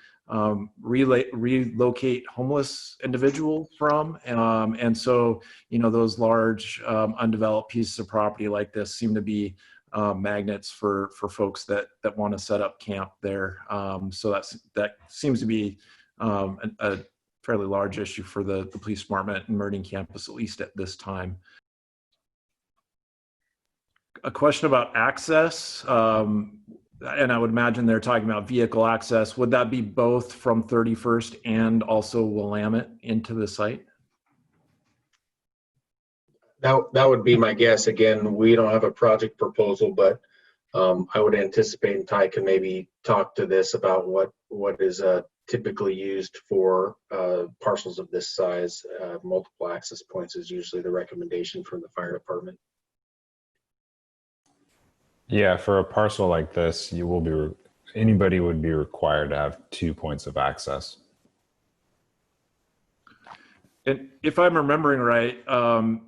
relocate homeless individuals from. And so, those large undeveloped pieces of property like this seem to be magnets for folks that want to set up camp there. So that seems to be a fairly large issue for the police department and Meridian campus, at least at this time. A question about access, and I would imagine they're talking about vehicle access. Would that be both from 31st and also Willamette into the site? That would be my guess. Again, we don't have a project proposal, but I would anticipate, and Ty can maybe talk to this about what is typically used for parcels of this size. Multiple access points is usually the recommendation from the fire department. Yeah, for a parcel like this, anybody would be required to have 2 points of access. And if I'm remembering right, and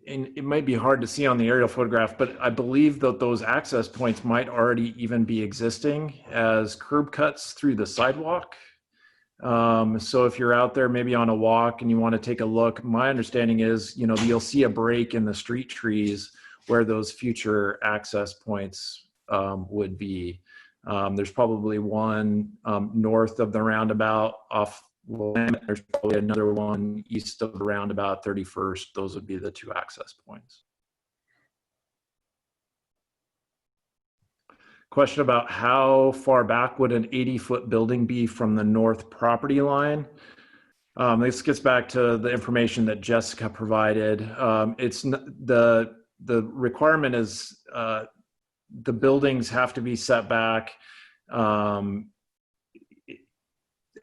it might be hard to see on the aerial photograph, but I believe that those access points might already even be existing as curb cuts through the sidewalk. So if you're out there maybe on a walk and you want to take a look, my understanding is, you'll see a break in the street trees where those future access points would be. There's probably one north of the roundabout off Willamette. There's probably another one east of the roundabout 31st. Those would be the 2 access points. Question about how far back would an 80-foot building be from the north property line? This gets back to the information that Jessica provided. The requirement is the buildings have to be set back,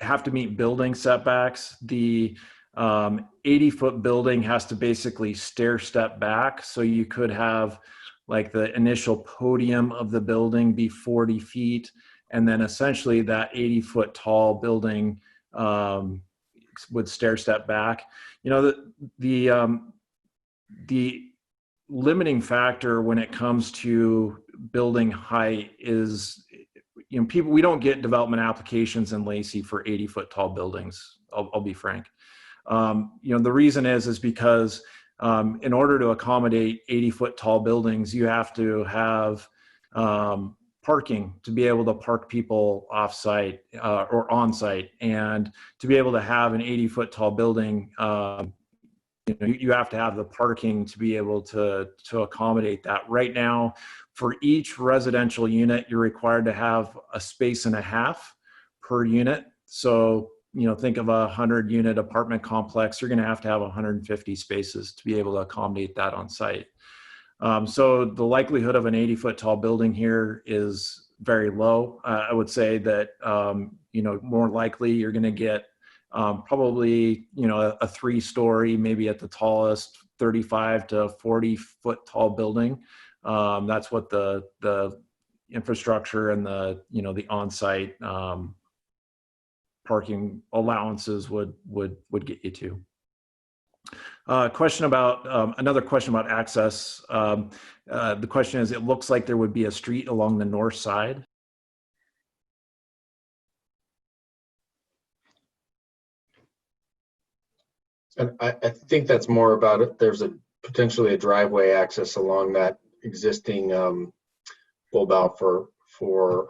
have to meet building setbacks. The 80-foot building has to basically stair step back. So you could have like the initial podium of the building be 40 feet. And then essentially that 80-foot tall building would stair step back. The limiting factor when it comes to building height is, we don't get development applications in Lacey for 80-foot tall buildings. I'll be frank. The reason is because in order to accommodate 80-foot tall buildings, you have to have parking to be able to park people off-site or on-site, and to be able to have an 80-foot tall building. You have to have the parking to be able to accommodate that. Right now, for each residential unit, you're required to have a space and a half per unit. So, think of a 100-unit apartment complex, you're going to have 150 spaces to be able to accommodate that on site. So the likelihood of an 80-foot tall building here is very low. I would say that, more likely you're going to get probably, a 3-story, maybe at the tallest, 35 to 40 foot tall building. That's what the infrastructure and the on-site parking allowances would get you to. Question about another question about access. The question is, it looks like there would be a street along the north side. And I think that's more about it. There's potentially a driveway access along that existing bulb out for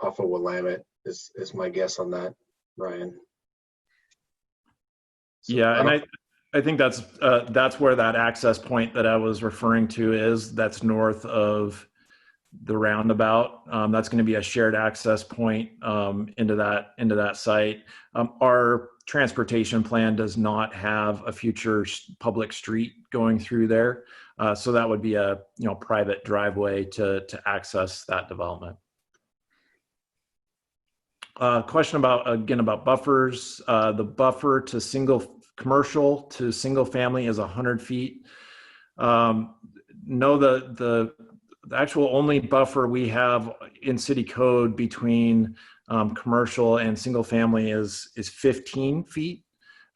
off of Willamette is my guess on that, Ryan. So Yeah, and I think that's where that access point that I was referring to is. That's north of the roundabout. That's going to be a shared access point into that site. Our transportation plan does not have a future public street going through there, so that would be a private driveway to access that development. Question about buffers. The buffer to commercial to single family is 100 feet. No, the actual only buffer we have in city code between commercial and single family is 15 feet.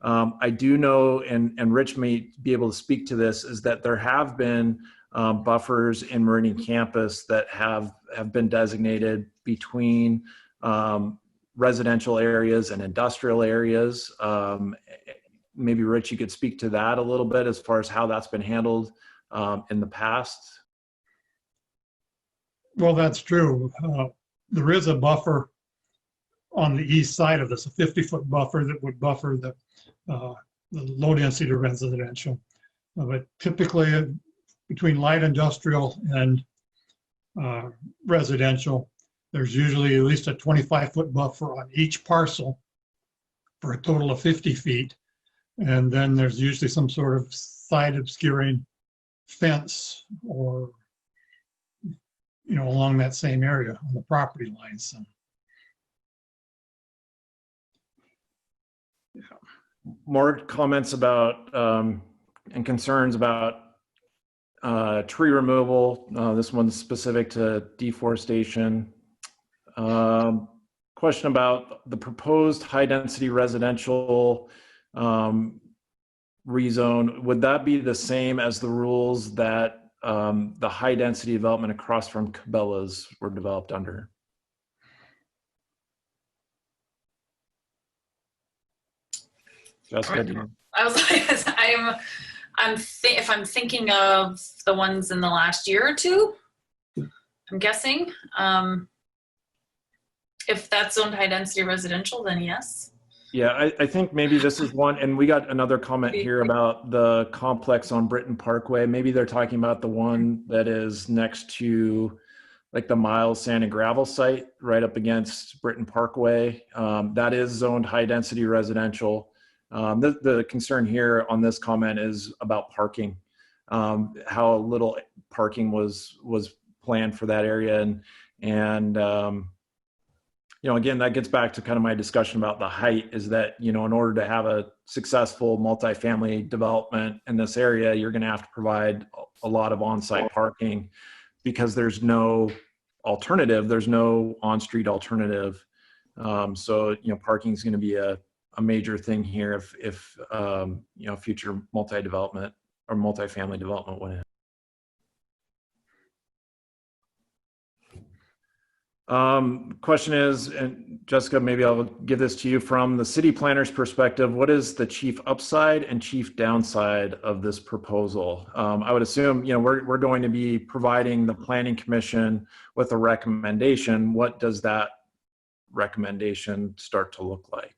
I do know, and Rich may be able to speak to this, is that there have been buffers in Meridian campus that have been designated between residential areas and industrial areas. Maybe Rich, you could speak to that a little bit as far as how that's been handled in the past. Well, that's true. There is a buffer on the east side of this, a 50-foot buffer that would buffer the low density residential. But typically between light industrial and residential, there's usually at least a 25-foot buffer on each parcel for a total of 50 feet. And then there's usually some sort of side obscuring fence or along that same area on the property lines. So, yeah. More comments about and concerns about tree removal. This one's specific to deforestation. Question about the proposed high density residential rezone. Would that be the same as the rules that the high density development across from Cabela's were developed under? Jessica, I was like, if I'm thinking of the ones in the last year or two, I'm guessing. If that's zoned high density residential, then yes. Yeah, I think maybe this is one, and we got another comment here about the complex on Britton Parkway. Maybe they're talking about the one that is next to like the Miles Sand and Gravel site right up against Britton Parkway. That is zoned high density residential. The concern here on this comment is about parking, how little parking was planned for that area. And again, that gets back to kind of my discussion about the height, is that, in order to have a successful multifamily development in this area, you're going to have to provide a lot of on-site parking because there's no alternative. There's no on-street alternative. So, parking is going to be a major thing here if future multi-development or multifamily development went in. Question is, and Jessica, maybe I'll give this to you, from the city planner's perspective, what is the chief upside and chief downside of this proposal? I would assume, we're going to be providing the planning commission with a recommendation. What does that recommendation start to look like?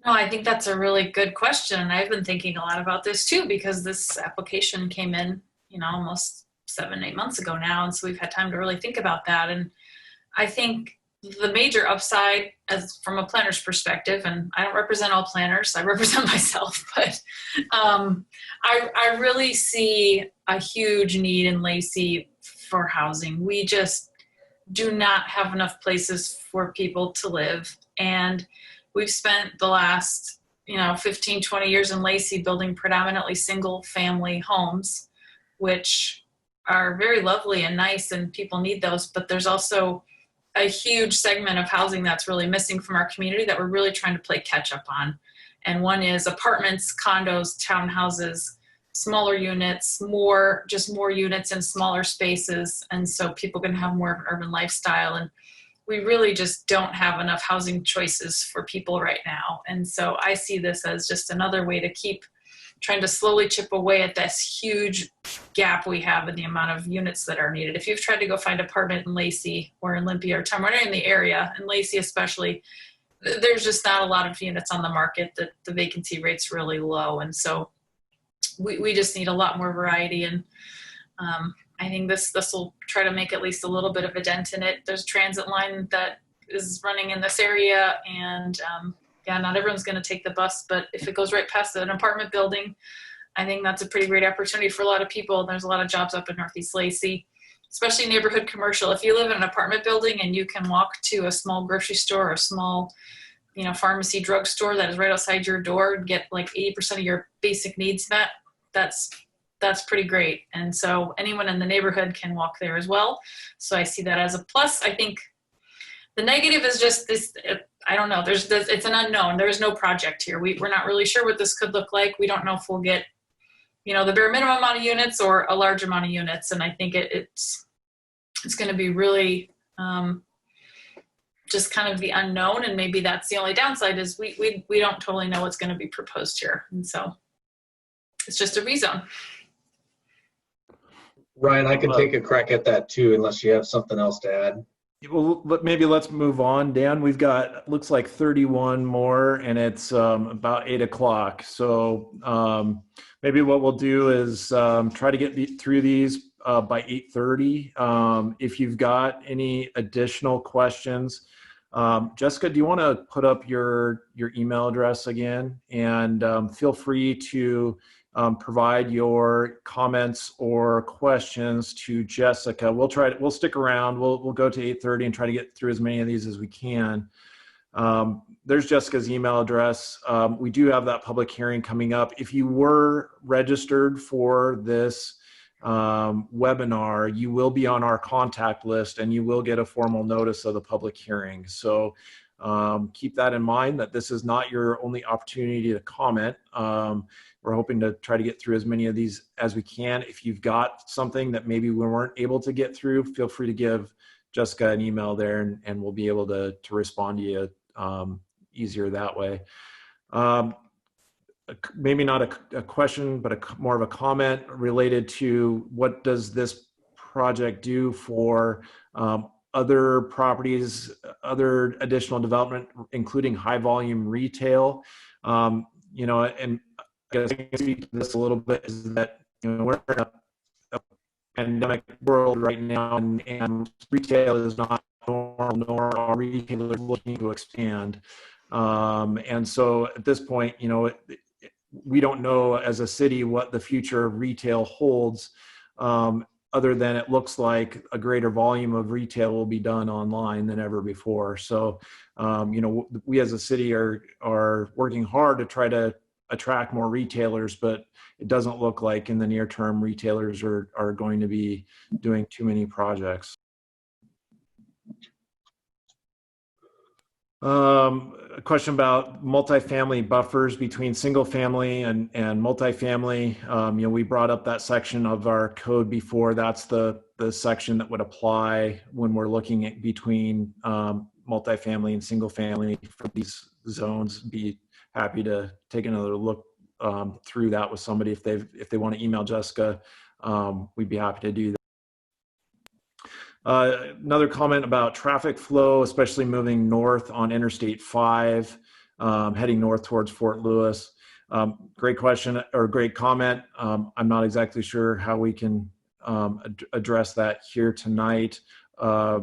No, I think that's a really good question. And I've been thinking a lot about this too, because this application came in, almost 7-8 months ago now. And so we've had time to really think about that. And I think the major upside, as from a planner's perspective, and I don't represent all planners, I represent myself, but I really see a huge need in Lacey for housing. We just do not have enough places for people to live. And we've spent the last, 15, 20 years in Lacey building predominantly single family homes, which are very lovely and nice, and people need those, but there's also a huge segment of housing that's really missing from our community that we're really trying to play catch up on. And one is apartments, condos, townhouses, smaller units, just more units in smaller spaces. And so people can have more of an urban lifestyle. And we really just don't have enough housing choices for people right now. And so I see this as just another way to keep trying to slowly chip away at this huge gap we have in the amount of units that are needed. If you've tried to go find an apartment in Lacey or in Olympia or somewhere in the area, in Lacey especially, there's just not a lot of units on the market. That the vacancy rate's really low. And so we just need a lot more variety. And I think this will try to make at least a little bit of a dent in it. There's a transit line that is running in this area, and yeah, not everyone's going to take the bus, but if it goes right past an apartment building, I think that's a pretty great opportunity for a lot of people. There's a lot of jobs up in Northeast Lacey, especially neighborhood commercial. If you live in an apartment building and you can walk to a small grocery store or a small, pharmacy, drugstore that is right outside your door and get like 80% of your basic needs met, that's pretty great. And so anyone in the neighborhood can walk there as well. So I see that as a plus. I think the negative is just this, I don't know, it's an unknown. There's no project here. We're not really sure what this could look like. We don't know if we'll get, the bare minimum amount of units or a large amount of units. And I think it's going to be really just kind of the unknown. And maybe that's the only downside is we don't totally know what's going to be proposed here. And so it's just a rezone. Ryan, I can take a crack at that too, unless you have something else to add. Well, maybe let's move on, Dan. We've got, looks like 31 more, and it's about 8 o'clock. So maybe what we'll do is try to get through these by 8:30. If you've got any additional questions, Jessica, do you want to put up your email address again? And feel free to provide your comments or questions to Jessica. We'll stick around. We'll go to 8:30 and try to get through as many of these as we can. There's Jessica's email address. We do have that public hearing coming up. If you were registered for this webinar, you will be on our contact list and you will get a formal notice of the public hearing. So keep that in mind, that this is not your only opportunity to comment. We're hoping to try to get through as many of these as we can. If you've got something that maybe we weren't able to get through, feel free to give Jessica an email there and we'll be able to respond to you easier that way. Maybe not a question, but more of a comment related to what does this project do for other properties, other additional development, including high volume retail. And I guess I can speak to this a little bit, is that we're in a pandemic world right now, and retail is not normal, nor are retailers looking to expand. And so at this point, we don't know as a city what the future of retail holds, other than it looks like a greater volume of retail will be done online than ever before. So, we as a city are working hard to try to attract more retailers, but it doesn't look like in the near term retailers are going to be doing too many projects. A question about multifamily buffers between single family and multifamily. We brought up that section of our code before. That's the section that would apply when we're looking at between multifamily and single family for these zones. Be happy to take another look through that with somebody if they want to email Jessica. We'd be happy to do that. Another comment about traffic flow, especially moving north on Interstate 5, heading north towards Fort Lewis. Great question or great comment. I'm not exactly sure how we can address that here tonight. I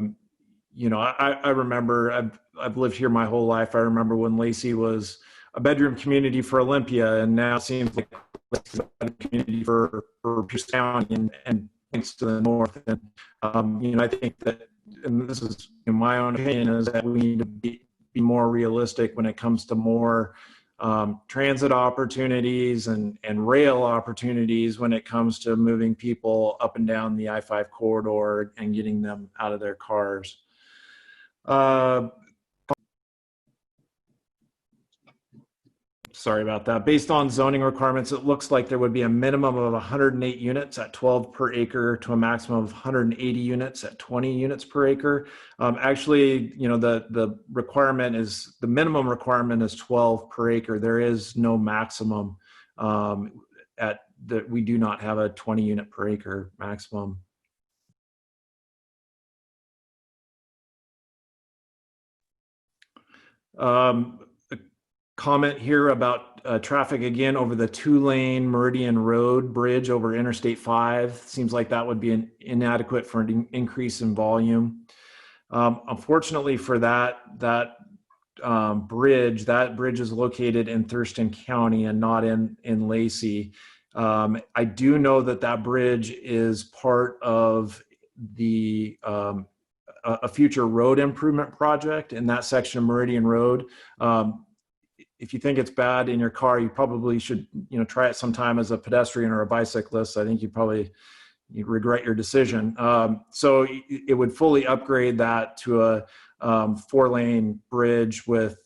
remember, I've lived here my whole life. I remember when Lacey was a bedroom community for Olympia, and now it seems like it's a bedroom community for Pierce County and thanks to the north. And I think that, and this is in my own opinion, is that we need to be more realistic when it comes to more transit opportunities and rail opportunities when it comes to moving people up and down the I-5 corridor and getting them out of their cars. sorry about that. Based on zoning requirements, it looks like there would be a minimum of 108 units at 12 per acre to a maximum of 180 units at 20 units per acre. Actually, you know, the requirement is, the minimum requirement is 12 per acre. There is no maximum at that. We do not have a 20 unit per acre maximum. A comment here about traffic again over the 2-lane Meridian Road bridge over Interstate 5. Seems like that would be inadequate for an increase in volume. Unfortunately for that bridge is located in Thurston County and not in Lacey. I do know that bridge is part of the a future road improvement project in that section of Meridian Road. If you think it's bad in your car, you probably should, you know, try it sometime as a pedestrian or a bicyclist. I think you'd regret your decision. So it would fully upgrade that to a 4-lane bridge with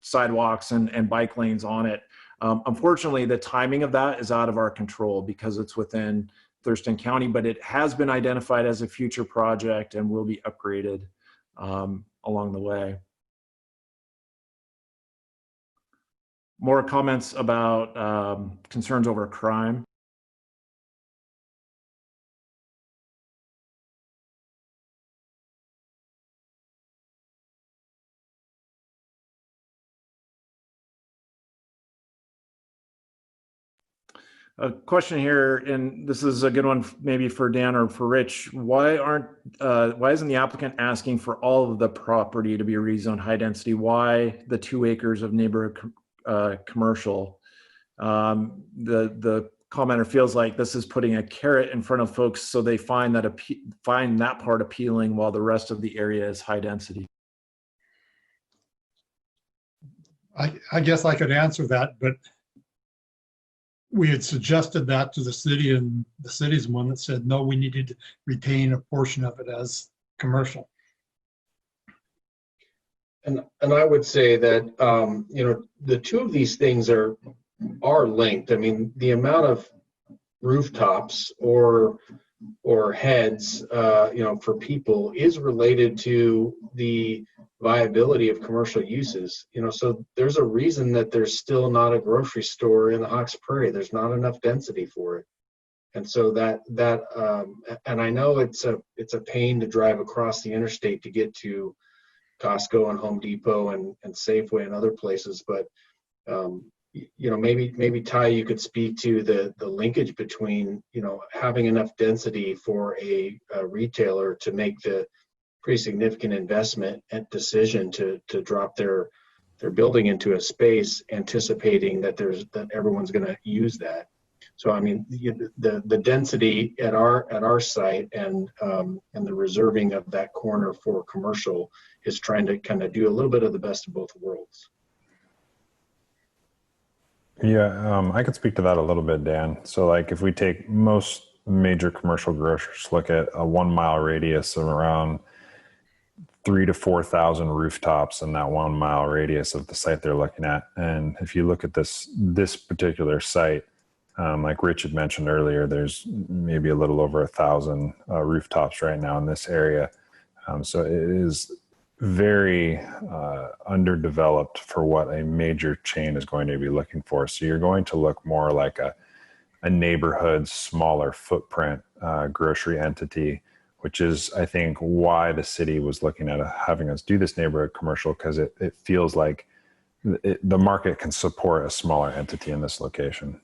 sidewalks and bike lanes on it. Unfortunately, the timing of that is out of our control because it's within Thurston County, but it has been identified as a future project and will be upgraded along the way. More comments about concerns over crime. A question here, and this is a good one maybe for Dan or for Rich. Why isn't the applicant asking for all of the property to be rezoned high density? Why the 2 acres of neighborhood commercial? The commenter feels like this is putting a carrot in front of folks so they find that part appealing while the rest of the area is high density. I guess I could answer that, but we had suggested that to the city, and the city's one that said, no, we needed to retain a portion of it as commercial. And I would say that, you know, the two of these things are linked. I mean, the amount of rooftops or heads, you know, for people is related to the viability of commercial uses. You know, so there's a reason that there's still not a grocery store in the Hawks Prairie. There's not enough density for it. And so and I know it's a pain to drive across the interstate to get to Costco and Home Depot and Safeway and other places, but you know, maybe Ty, you could speak to the linkage between, you know, having enough density for a retailer to make the pretty significant investment and decision to drop their building into a space, anticipating that everyone's going to use that. So I mean, the density at our site and the reserving of that corner for commercial is trying to kind of do a little bit of the best of both worlds. Yeah, I could speak to that a little bit, Dan. So like if we take most major commercial grocers, look at a 1 mile radius of around 3,000 to 4,000 rooftops in that 1 mile radius of the site they're looking at. And if you look at this particular site, like Rich had mentioned earlier, there's maybe a little over 1,000 rooftops right now in this area. So it is very underdeveloped for what a major chain is going to be looking for. So you're going to look more like a neighborhood, smaller footprint grocery entity, which is, I think, why the city was looking at having us do this neighborhood commercial, because it feels like the market can support a smaller entity in this location.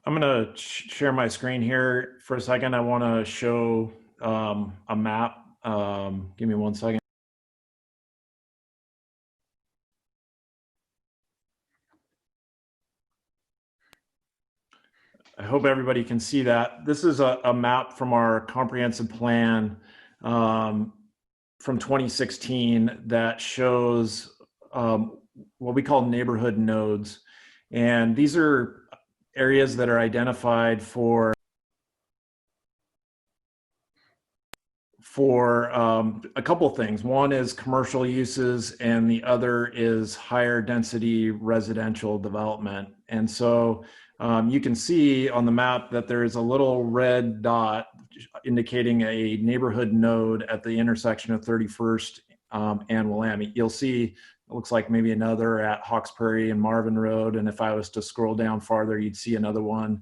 I'm going to share my screen here for a second. I want to show a map. Give me 1 second. I hope everybody can see that. This is a map from our comprehensive plan from 2016 that shows what we call neighborhood nodes. And these are areas that are identified for for a couple things. One is commercial uses, and the other is higher density residential development. And so you can see on the map that there is a little red dot indicating a neighborhood node at the intersection of 31st and Willamette. You'll see it looks like maybe another at Hawks Prairie and Marvin Road. And if I was to scroll down farther, you'd see another one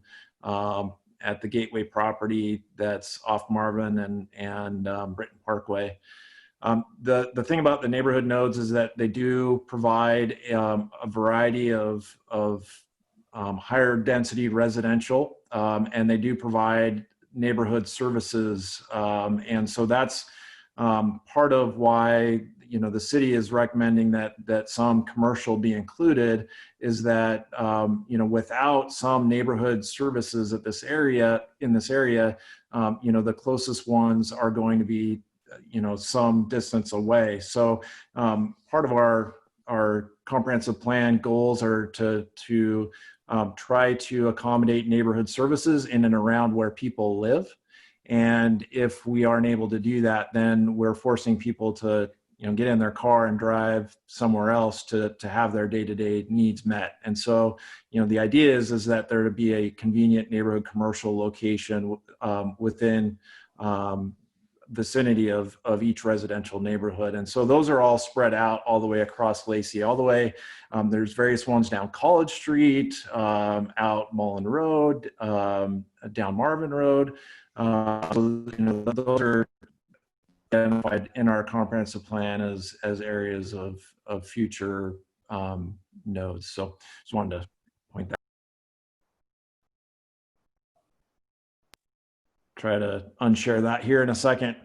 at the Gateway property that's off Marvin and Britton Parkway. The thing about the neighborhood nodes is that they do provide a variety of higher density residential, and they do provide neighborhood services. And so that's part of why the city is recommending that some commercial be included, is that without some neighborhood services in this area, the closest ones are going to be some distance away. So part of our comprehensive plan goals are to try to accommodate neighborhood services in and around where people live. And if we aren't able to do that, then we're forcing people to get in their car and drive somewhere else to have their day-to-day needs met. And so, the idea is that there to be a convenient neighborhood commercial location within vicinity of each residential neighborhood. And so those are all spread out all the way across Lacey, all the way. There's various ones down College Street, out Mullen Road, down Marvin Road. Those are identified in our comprehensive plan as areas of future nodes. So just wanted to point that. Try to unshare that here in a second.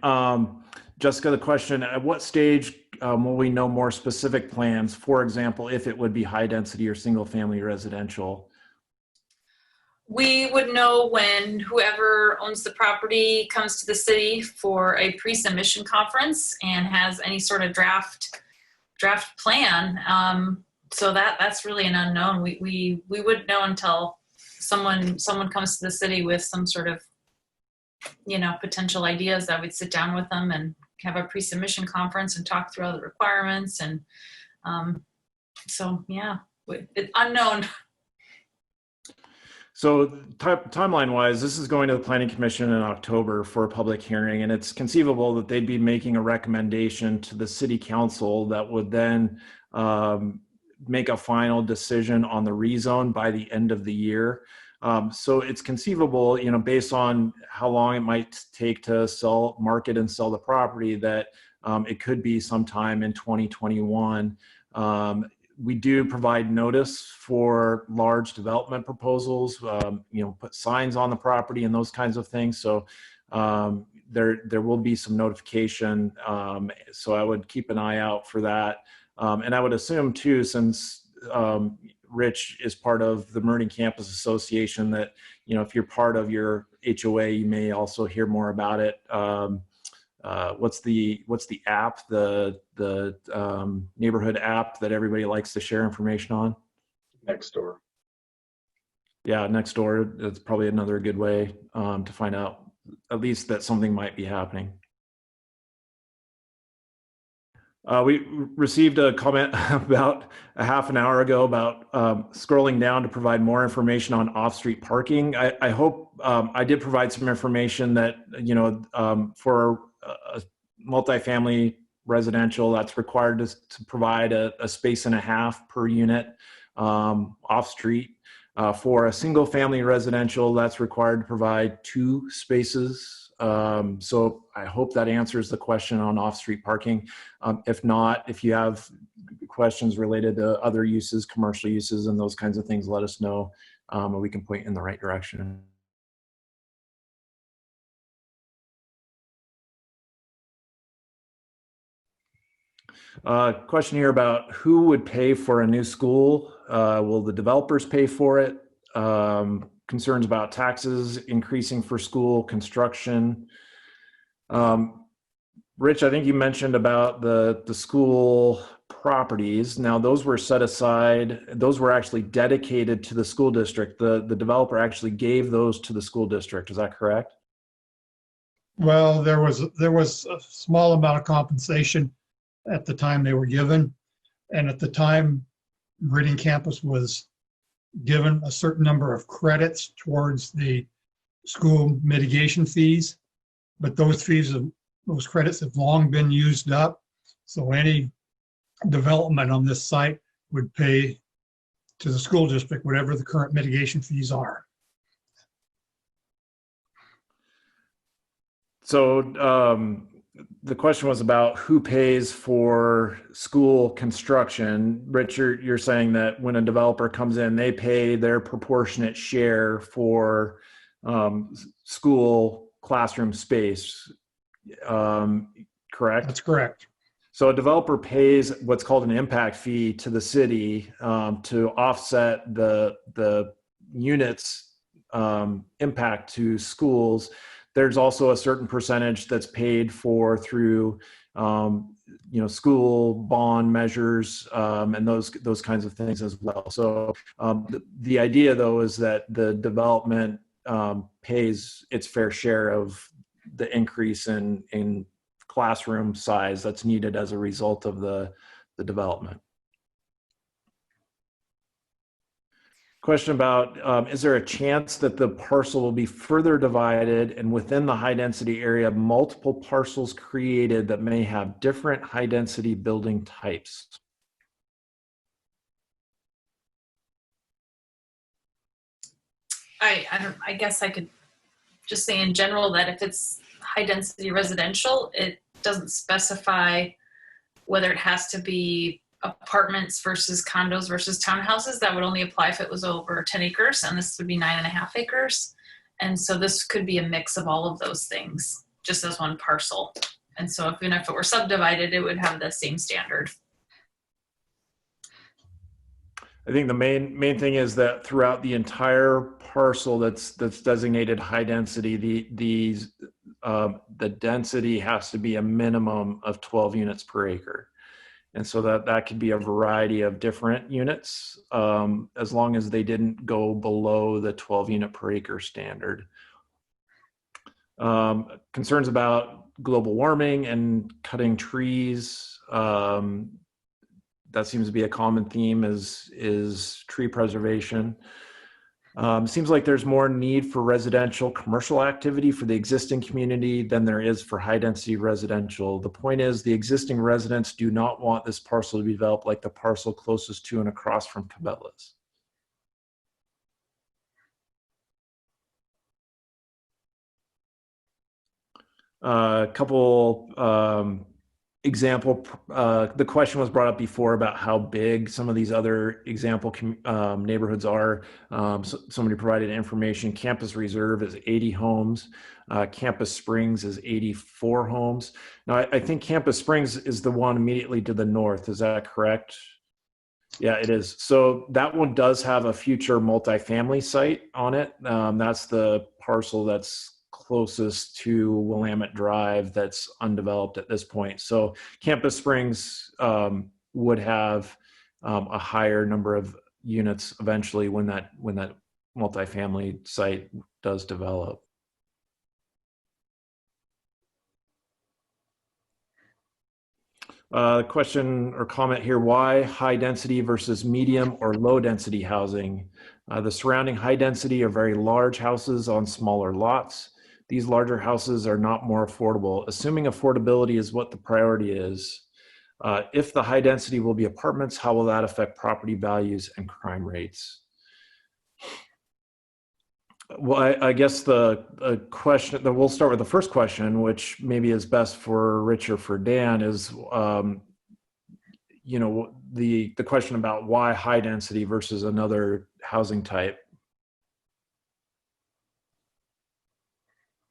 Jessica, the question, at what stage will we know more specific plans? For example, if it would be high density or single family residential? We would know when whoever owns the property comes to the city for a pre-submission conference and has any sort of draft plan. So that's really an unknown. We wouldn't know until someone comes to the city with some sort of potential ideas. That we'd sit down with them and have a pre-submission conference and talk through all the requirements. And so yeah, it's unknown. So timeline-wise, this is going to the Planning Commission in October for a public hearing, and it's conceivable that they'd be making a recommendation to the City Council that would then make a final decision on the rezone by the end of the year. So it's conceivable, based on how long it might take to market and sell the property, that it could be sometime in 2021. We do provide notice for large development proposals, put signs on the property and those kinds of things. So there will be some notification. So I would keep an eye out for that. And I would assume too, since Rich is part of the Meridian Campus Association, that if you're part of your HOA, you may also hear more about it. What's the app, the neighborhood app that everybody likes to share information on? Nextdoor. Yeah, Nextdoor. That's probably another good way to find out at least that something might be happening. We received a comment about a half an hour ago about scrolling down to provide more information on off-street parking. I hope I did provide some information that, for a multifamily residential, that's required to provide a space and a half per unit off-street. For a single family residential, that's required to provide 2 spaces. So I hope that answers the question on off-street parking. If not, if you have questions related to other uses, commercial uses, and those kinds of things, let us know, and we can point in the right direction. Question here about who would pay for a new school. Will the developers pay for it? Concerns about taxes increasing for school construction. Rich, I think you mentioned about the school properties. Now, those were set aside. Those were actually dedicated to the school district. The developer actually gave those to the school district. Is that correct? Well, there was a small amount of compensation at the time they were given. And at the time, Meridian Campus was given a certain number of credits towards the school mitigation fees. But those credits have long been used up. So any development on this site would pay to the school district whatever the current mitigation fees are. So the question was about who pays for school construction. Richard, you're saying that when a developer comes in, they pay their proportionate share for school classroom space, correct? That's correct. So a developer pays what's called an impact fee to the city to offset the units impact to schools. There's also a certain percentage that's paid for through, school bond measures and those kinds of things as well. So the idea, though, is that the development pays its fair share of the increase in classroom size that's needed as a result of the development. Question about, is there a chance that the parcel will be further divided and within the high density area, multiple parcels created that may have different high density building types? I guess I could just say in general that if it's high density residential, it doesn't specify whether it has to be apartments versus condos versus townhouses. That would only apply if it was over 10 acres, and this would be 9.5 acres. And so this could be a mix of all of those things, just as one parcel. And so even if it were subdivided, it would have the same standard. I think the main thing is that throughout the entire parcel that's designated high density, the density has to be a minimum of 12 units per acre. And so that could be a variety of different units, as long as they didn't go below the 12 unit per acre standard. Concerns about global warming and cutting trees. That seems to be a common theme is tree preservation. Seems like there's more need for residential commercial activity for the existing community than there is for high density residential. The point is the existing residents do not want this parcel to be developed like the parcel closest to and across from Cabela's. A couple example, the question was brought up before about how big some of these other example neighborhoods are. So somebody provided information. Campus Reserve is 80 homes. Campus Springs is 84 homes. Now, I think Campus Springs is the one immediately to the north. Is that correct? Yeah, it is. So that one does have a future multifamily site on it. That's the parcel that's closest to Willamette Drive that's undeveloped at this point. So Campus Springs would have a higher number of units eventually when that multifamily site does develop. Question or comment here, why high density versus medium or low density housing? The surrounding high density are very large houses on smaller lots. These larger houses are not more affordable. Assuming affordability is what the priority is, if the high density will be apartments, how will that affect property values and crime rates? Well, I guess the question, we'll start with the first question, which maybe is best for Rich or for Dan, is the question about why high density versus another housing type.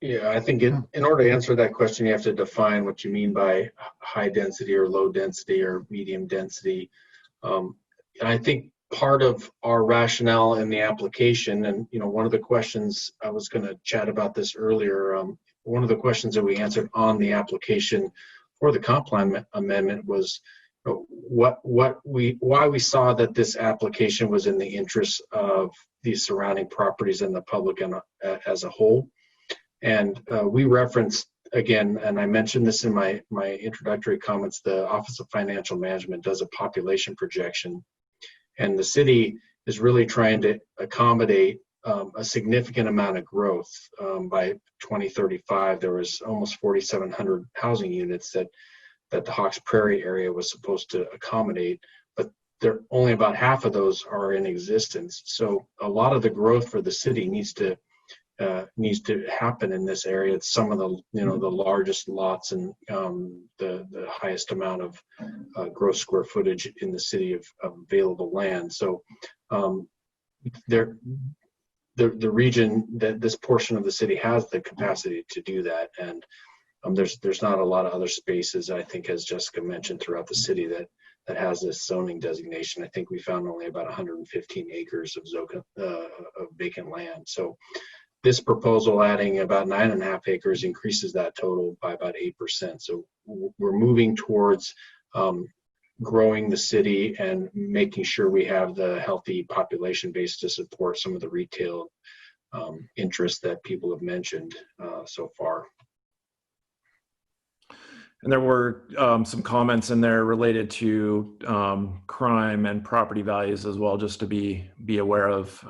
Yeah, I think in order to answer that question, you have to define what you mean by high density or low density or medium density. And I think part of our rationale in the application, and one of the questions, I was going to chat about this earlier, one of the questions that we answered on the application for the comp plan amendment was why we saw that this application was in the interest of the surrounding properties and the public as a whole. And we referenced again, and I mentioned this in my introductory comments, the Office of Financial Management does a population projection, and the city is really trying to accommodate a significant amount of growth. By 2035, there was almost 4,700 housing units that the Hawks Prairie area was supposed to accommodate, but only about half of those are in existence. So a lot of the growth for the city needs to happen in this area. It's some of the the largest lots and the highest amount of gross square footage in the city of available land. So the region, that this portion of the city has the capacity to do that, and there's not a lot of other spaces, I think, as Jessica mentioned, throughout the city that has this zoning designation. I think we found only about 115 acres of vacant land. So this proposal adding about 9.5 acres increases that total by about 8%. So we're moving towards growing the city and making sure we have the healthy population base to support some of the retail interests that people have mentioned so far. And there were some comments in there related to crime and property values as well, just to be aware of.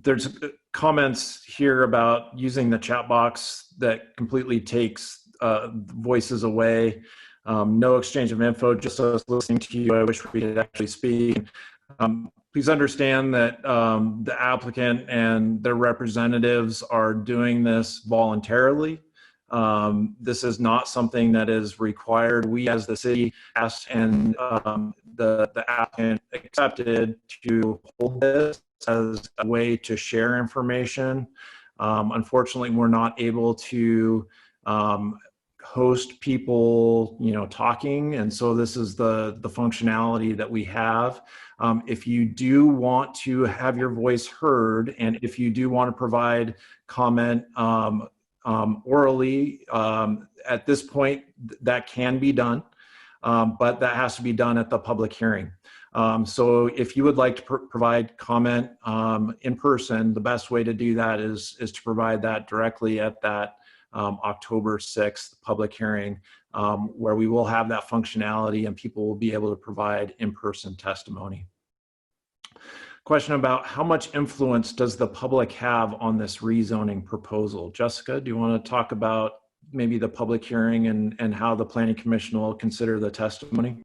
There's comments here about using the chat box that completely takes voices away. No exchange of info, just us listening to you. I wish we could actually speak. Please understand that the applicant and their representatives are doing this voluntarily. This is not something that is required. We as the city asked, and the applicant accepted to hold this as a way to share information. Unfortunately, we're not able to host people, talking, and so this is the functionality that we have. If you do want to have your voice heard, and if you do want to provide comment orally, at this point, that can be done, but that has to be done at the public hearing. So if you would like to provide comment in person, the best way to do that is to provide that directly at that October 6th public hearing, where we will have that functionality and people will be able to provide in-person testimony. Question about how much influence does the public have on this rezoning proposal? Jessica, do you want to talk about maybe the public hearing and how the Planning Commission will consider the testimony?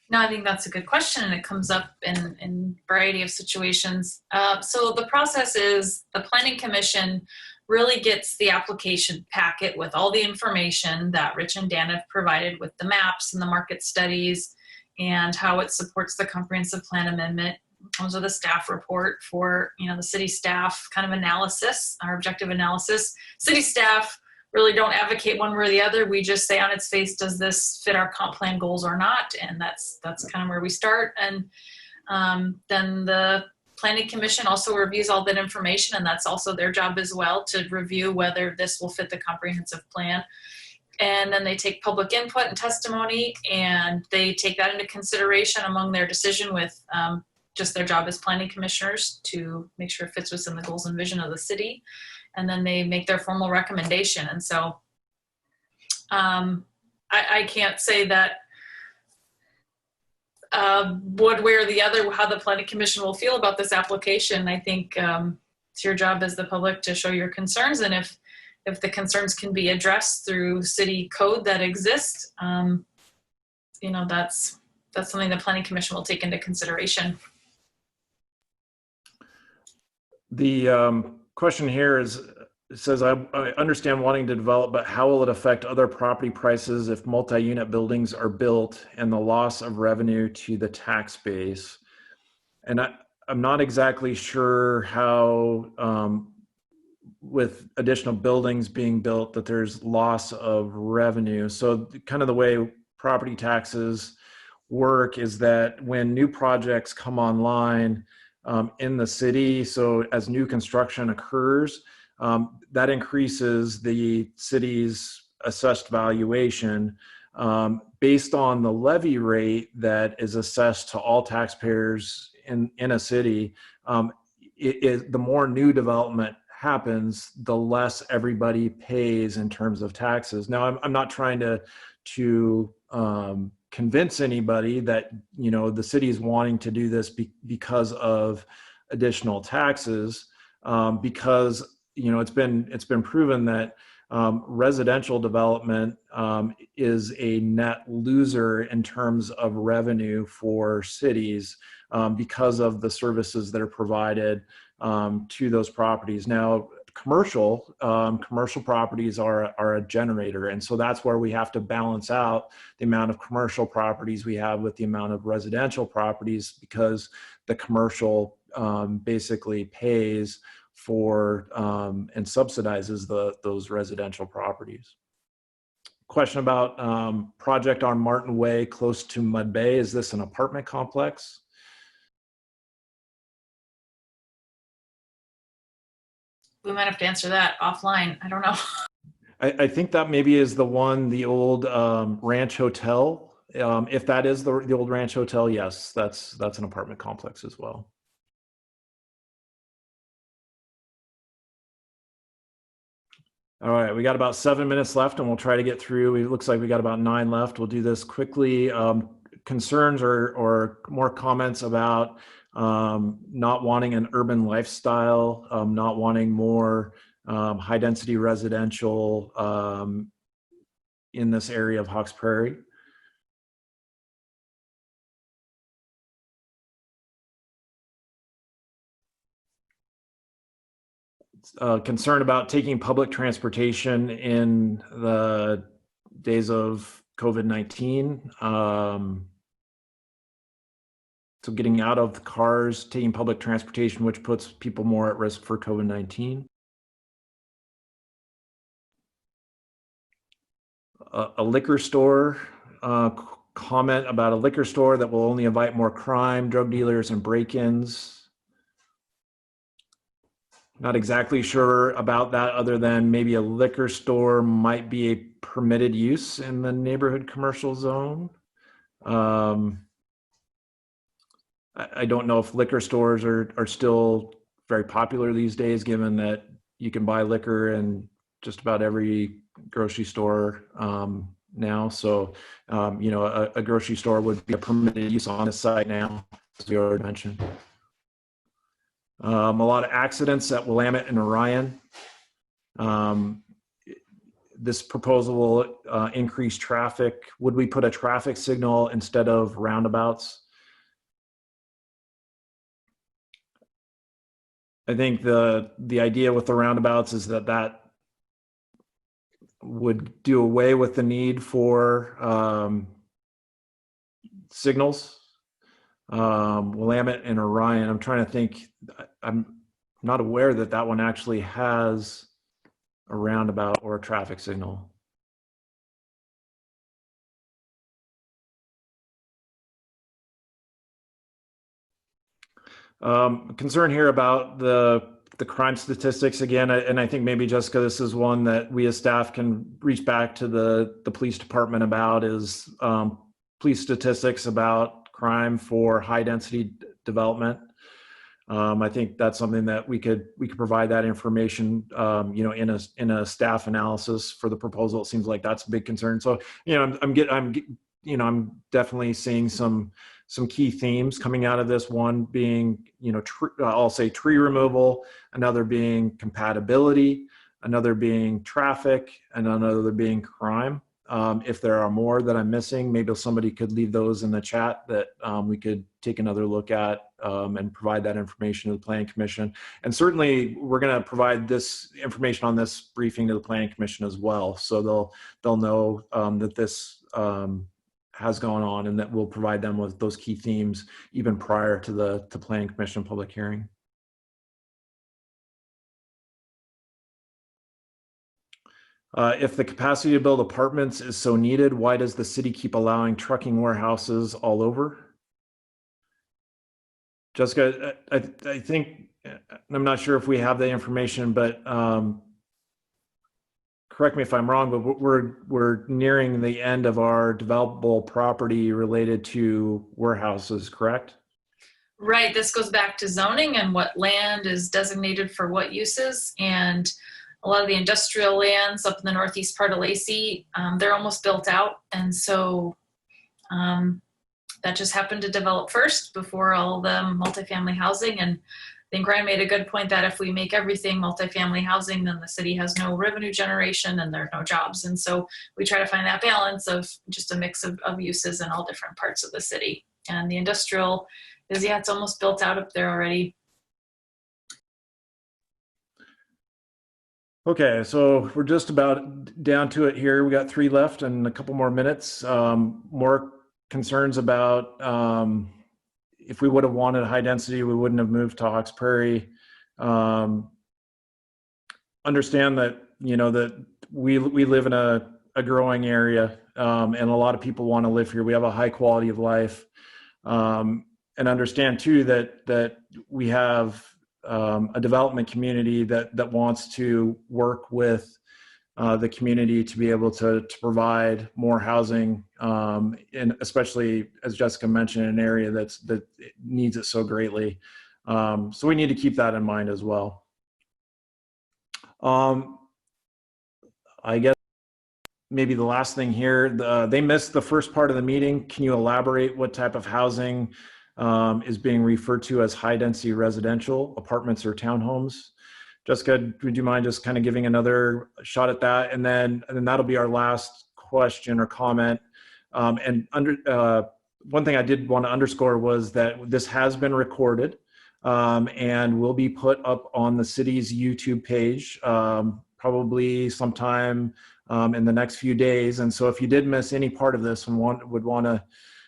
No, I think that's a good question, and it comes up in a variety of situations. So the process is the Planning Commission really gets the application packet with all the information that Rich and Dan have provided, with the maps and the market studies and how it supports the comprehensive plan amendment. Comes with a staff report for the city staff kind of analysis, our objective analysis. City staff really don't advocate one way or the other. We just say on its face, does this fit our comp plan goals or not? And that's kind of where we start. And then the Planning Commission also reviews all that information, and that's also their job as well, to review whether this will fit the comprehensive plan. And then they take public input and testimony, and they take that into consideration among their decision, with just their job as planning commissioners to make sure it fits within the goals and vision of the city. And then they make their formal recommendation. And so I can't say that one way or the other how the Planning Commission will feel about this application. I think it's your job as the public to show your concerns, and if the concerns can be addressed through city code that exists, that's something the Planning Commission will take into consideration. The question here is, it says, I understand wanting to develop, but how will it affect other property prices if multi-unit buildings are built and the loss of revenue to the tax base? And I'm not exactly sure how, with additional buildings being built, that there's loss of revenue. So kind of the way property taxes work is that when new projects come online in the city, so as new construction occurs, that increases the city's assessed valuation based on the levy rate that is assessed to all taxpayers in a city. The more new development happens, the less everybody pays in terms of taxes. Now, I'm not trying to convince anybody that, you know, the city is wanting to do this because of additional taxes, because, you know, it's been proven that residential development is a net loser in terms of revenue for cities because of the services that are provided to those properties. Now, commercial properties are a generator, and so that's where we have to balance out the amount of commercial properties we have with the amount of residential properties, because the commercial basically pays for and subsidizes those residential properties. Question about project on Martin Way close to Mud Bay. Is this an apartment complex? We might have to answer that offline. I don't know. I think that maybe is the one, the old Ranch Hotel. If that is the old Ranch Hotel, yes, that's an apartment complex as well. All right, we got about 7 minutes left, and we'll try to get through. It looks like we got about 9 left. We'll do this quickly. Concerns or more comments about not wanting an urban lifestyle, not wanting more high density residential in this area of Hawks Prairie. Concern about taking public transportation in the days of COVID-19. So getting out of the cars, taking public transportation, which puts people more at risk for COVID-19. A liquor store, comment about a liquor store that will only invite more crime, drug dealers, and break-ins. Not exactly sure about that, other than maybe a liquor store might be a permitted use in the neighborhood commercial zone. I don't know if liquor stores are still very popular these days, given that you can buy liquor in just about every grocery store now. So, you know, a grocery store would be a permitted use on the site now, as we already mentioned. A lot of accidents at Willamette and Orion. This proposal will increase traffic. Would we put a traffic signal instead of roundabouts? I think the idea with the roundabouts is that would do away with the need for signals. Willamette and Orion, I'm trying to think, I'm not aware that one actually has a roundabout or a traffic signal. Concern here about the crime statistics again, and I think maybe, Jessica, this is one that we as staff can reach back to the police department about, is police statistics about crime for high density development. I think that's something that we could provide that information, you know, in a staff analysis for the proposal. It seems like that's a big concern. So, you know, I'm definitely seeing some key themes coming out of this. One being, you know, I'll say tree removal, another being compatibility, another being traffic, and another being crime. If there are more that I'm missing, maybe somebody could leave those in the chat that we could take another look at and provide that information to the Planning Commission. And certainly we're going to provide this information on this briefing to the Planning Commission as well. So they'll know that this has gone on, and that we'll provide them with those key themes even prior to the Planning Commission public hearing. If the capacity to build apartments is so needed, why does the city keep allowing trucking warehouses all over? Jessica, I think, I'm not sure if we have the information, but correct me if I'm wrong, but we're nearing the end of our developable property related to warehouses, correct? Right, this goes back to zoning and what land is designated for what uses. And a lot of the industrial lands up in the northeast part of Lacey, they're almost built out. And so that just happened to develop first before all the multifamily housing. And I think Ryan made a good point that if we make everything multifamily housing, then the city has no revenue generation and there are no jobs. And so we try to find that balance of just a mix of uses in all different parts of the city. And the industrial is, yeah, it's almost built out up there already. Okay, so we're just about down to it here. We got 3 left and a couple more minutes. More concerns about if we would have wanted high density, we wouldn't have moved to Hawks Prairie. Understand that, you know, that we live in a growing area, and a lot of people want to live here. We have a high quality of life, and understand too that we have a development community that wants to work with the community to be able to provide more housing, and especially, as Jessica mentioned, an area that needs it so greatly. So we need to keep that in mind as well. I guess maybe the last thing here, they missed the first part of the meeting. Can you elaborate what type of housing is being referred to as high density residential, apartments or townhomes? Jessica, would you mind just kind of giving another shot at that? And then that'll be our last question or comment. One thing I did want to underscore was that this has been recorded and will be put up on the city's YouTube page, probably sometime in the next few days. And so if you did miss any part of this and would want to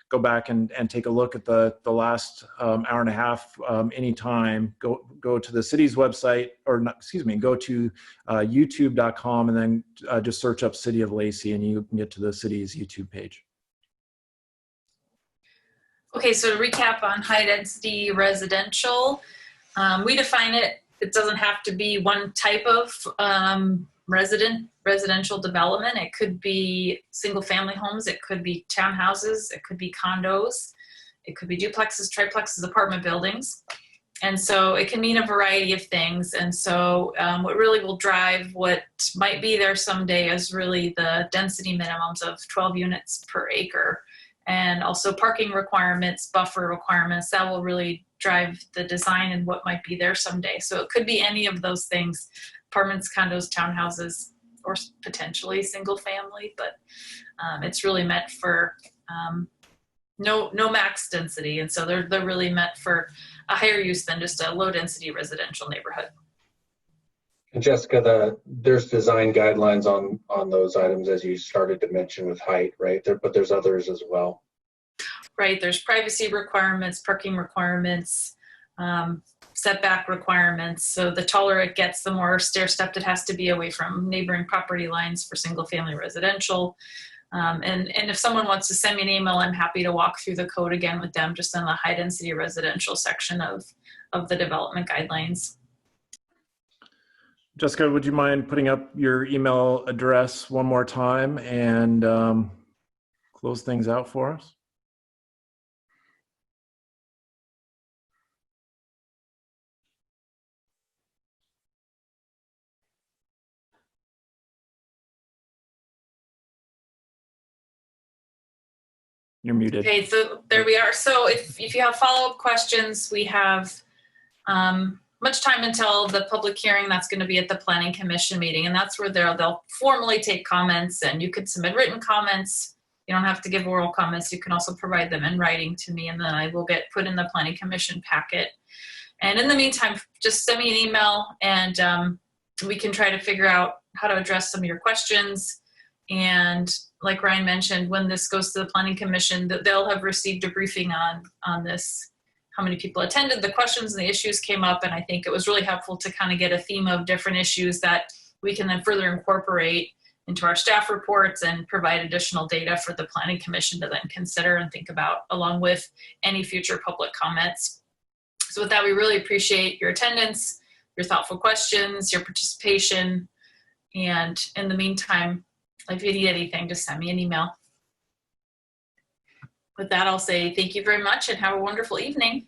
go back and take a look at the last hour and a half anytime, go to the city's website, or not, excuse me, go to youtube.com and then just search up City of Lacey and you can get to the city's YouTube page. Okay, so to recap on high density residential, we define it, it doesn't have to be one type of residential development. It could be single family homes, it could be townhouses, it could be condos, it could be duplexes, triplexes, apartment buildings. And so it can mean a variety of things. And so what really will drive what might be there someday is really the density minimums of 12 units per acre. And also parking requirements, buffer requirements, that will really drive the design and what might be there someday. So it could be any of those things: apartments, condos, townhouses, or potentially single family, but it's really meant for no max density. And so they're really meant for a higher use than just a low density residential neighborhood. And Jessica, there's design guidelines on those items, as you started to mention with height, right? But there's others as well. Right, there's privacy requirements, parking requirements, setback requirements. So the taller it gets, the more stair-stepped it has to be away from neighboring property lines for single family residential. And if someone wants to send me an email, I'm happy to walk through the code again with them, just in the high density residential section of the development guidelines. Jessica, would you mind putting up your email address one more time and close things out for us? You're muted. Okay, so there we are. So if you have follow-up questions, we have much time until the public hearing. That's going to be at the Planning Commission meeting, and that's where they'll formally take comments, and you could submit written comments. You don't have to give oral comments. You can also provide them in writing to me, and then I will get put in the Planning Commission packet. And in the meantime, just send me an email, and we can try to figure out how to address some of your questions. And like Ryan mentioned, when this goes to the Planning Commission, they'll have received a briefing on this, how many people attended, the questions and the issues came up, and I think it was really helpful to kind of get a theme of different issues that we can then further incorporate into our staff reports and provide additional data for the Planning Commission to then consider and think about, along with any future public comments. So with that, we really appreciate your attendance, your thoughtful questions, your participation, and in the meantime, if you need anything, just send me an email. With that, I'll say thank you very much and have a wonderful evening.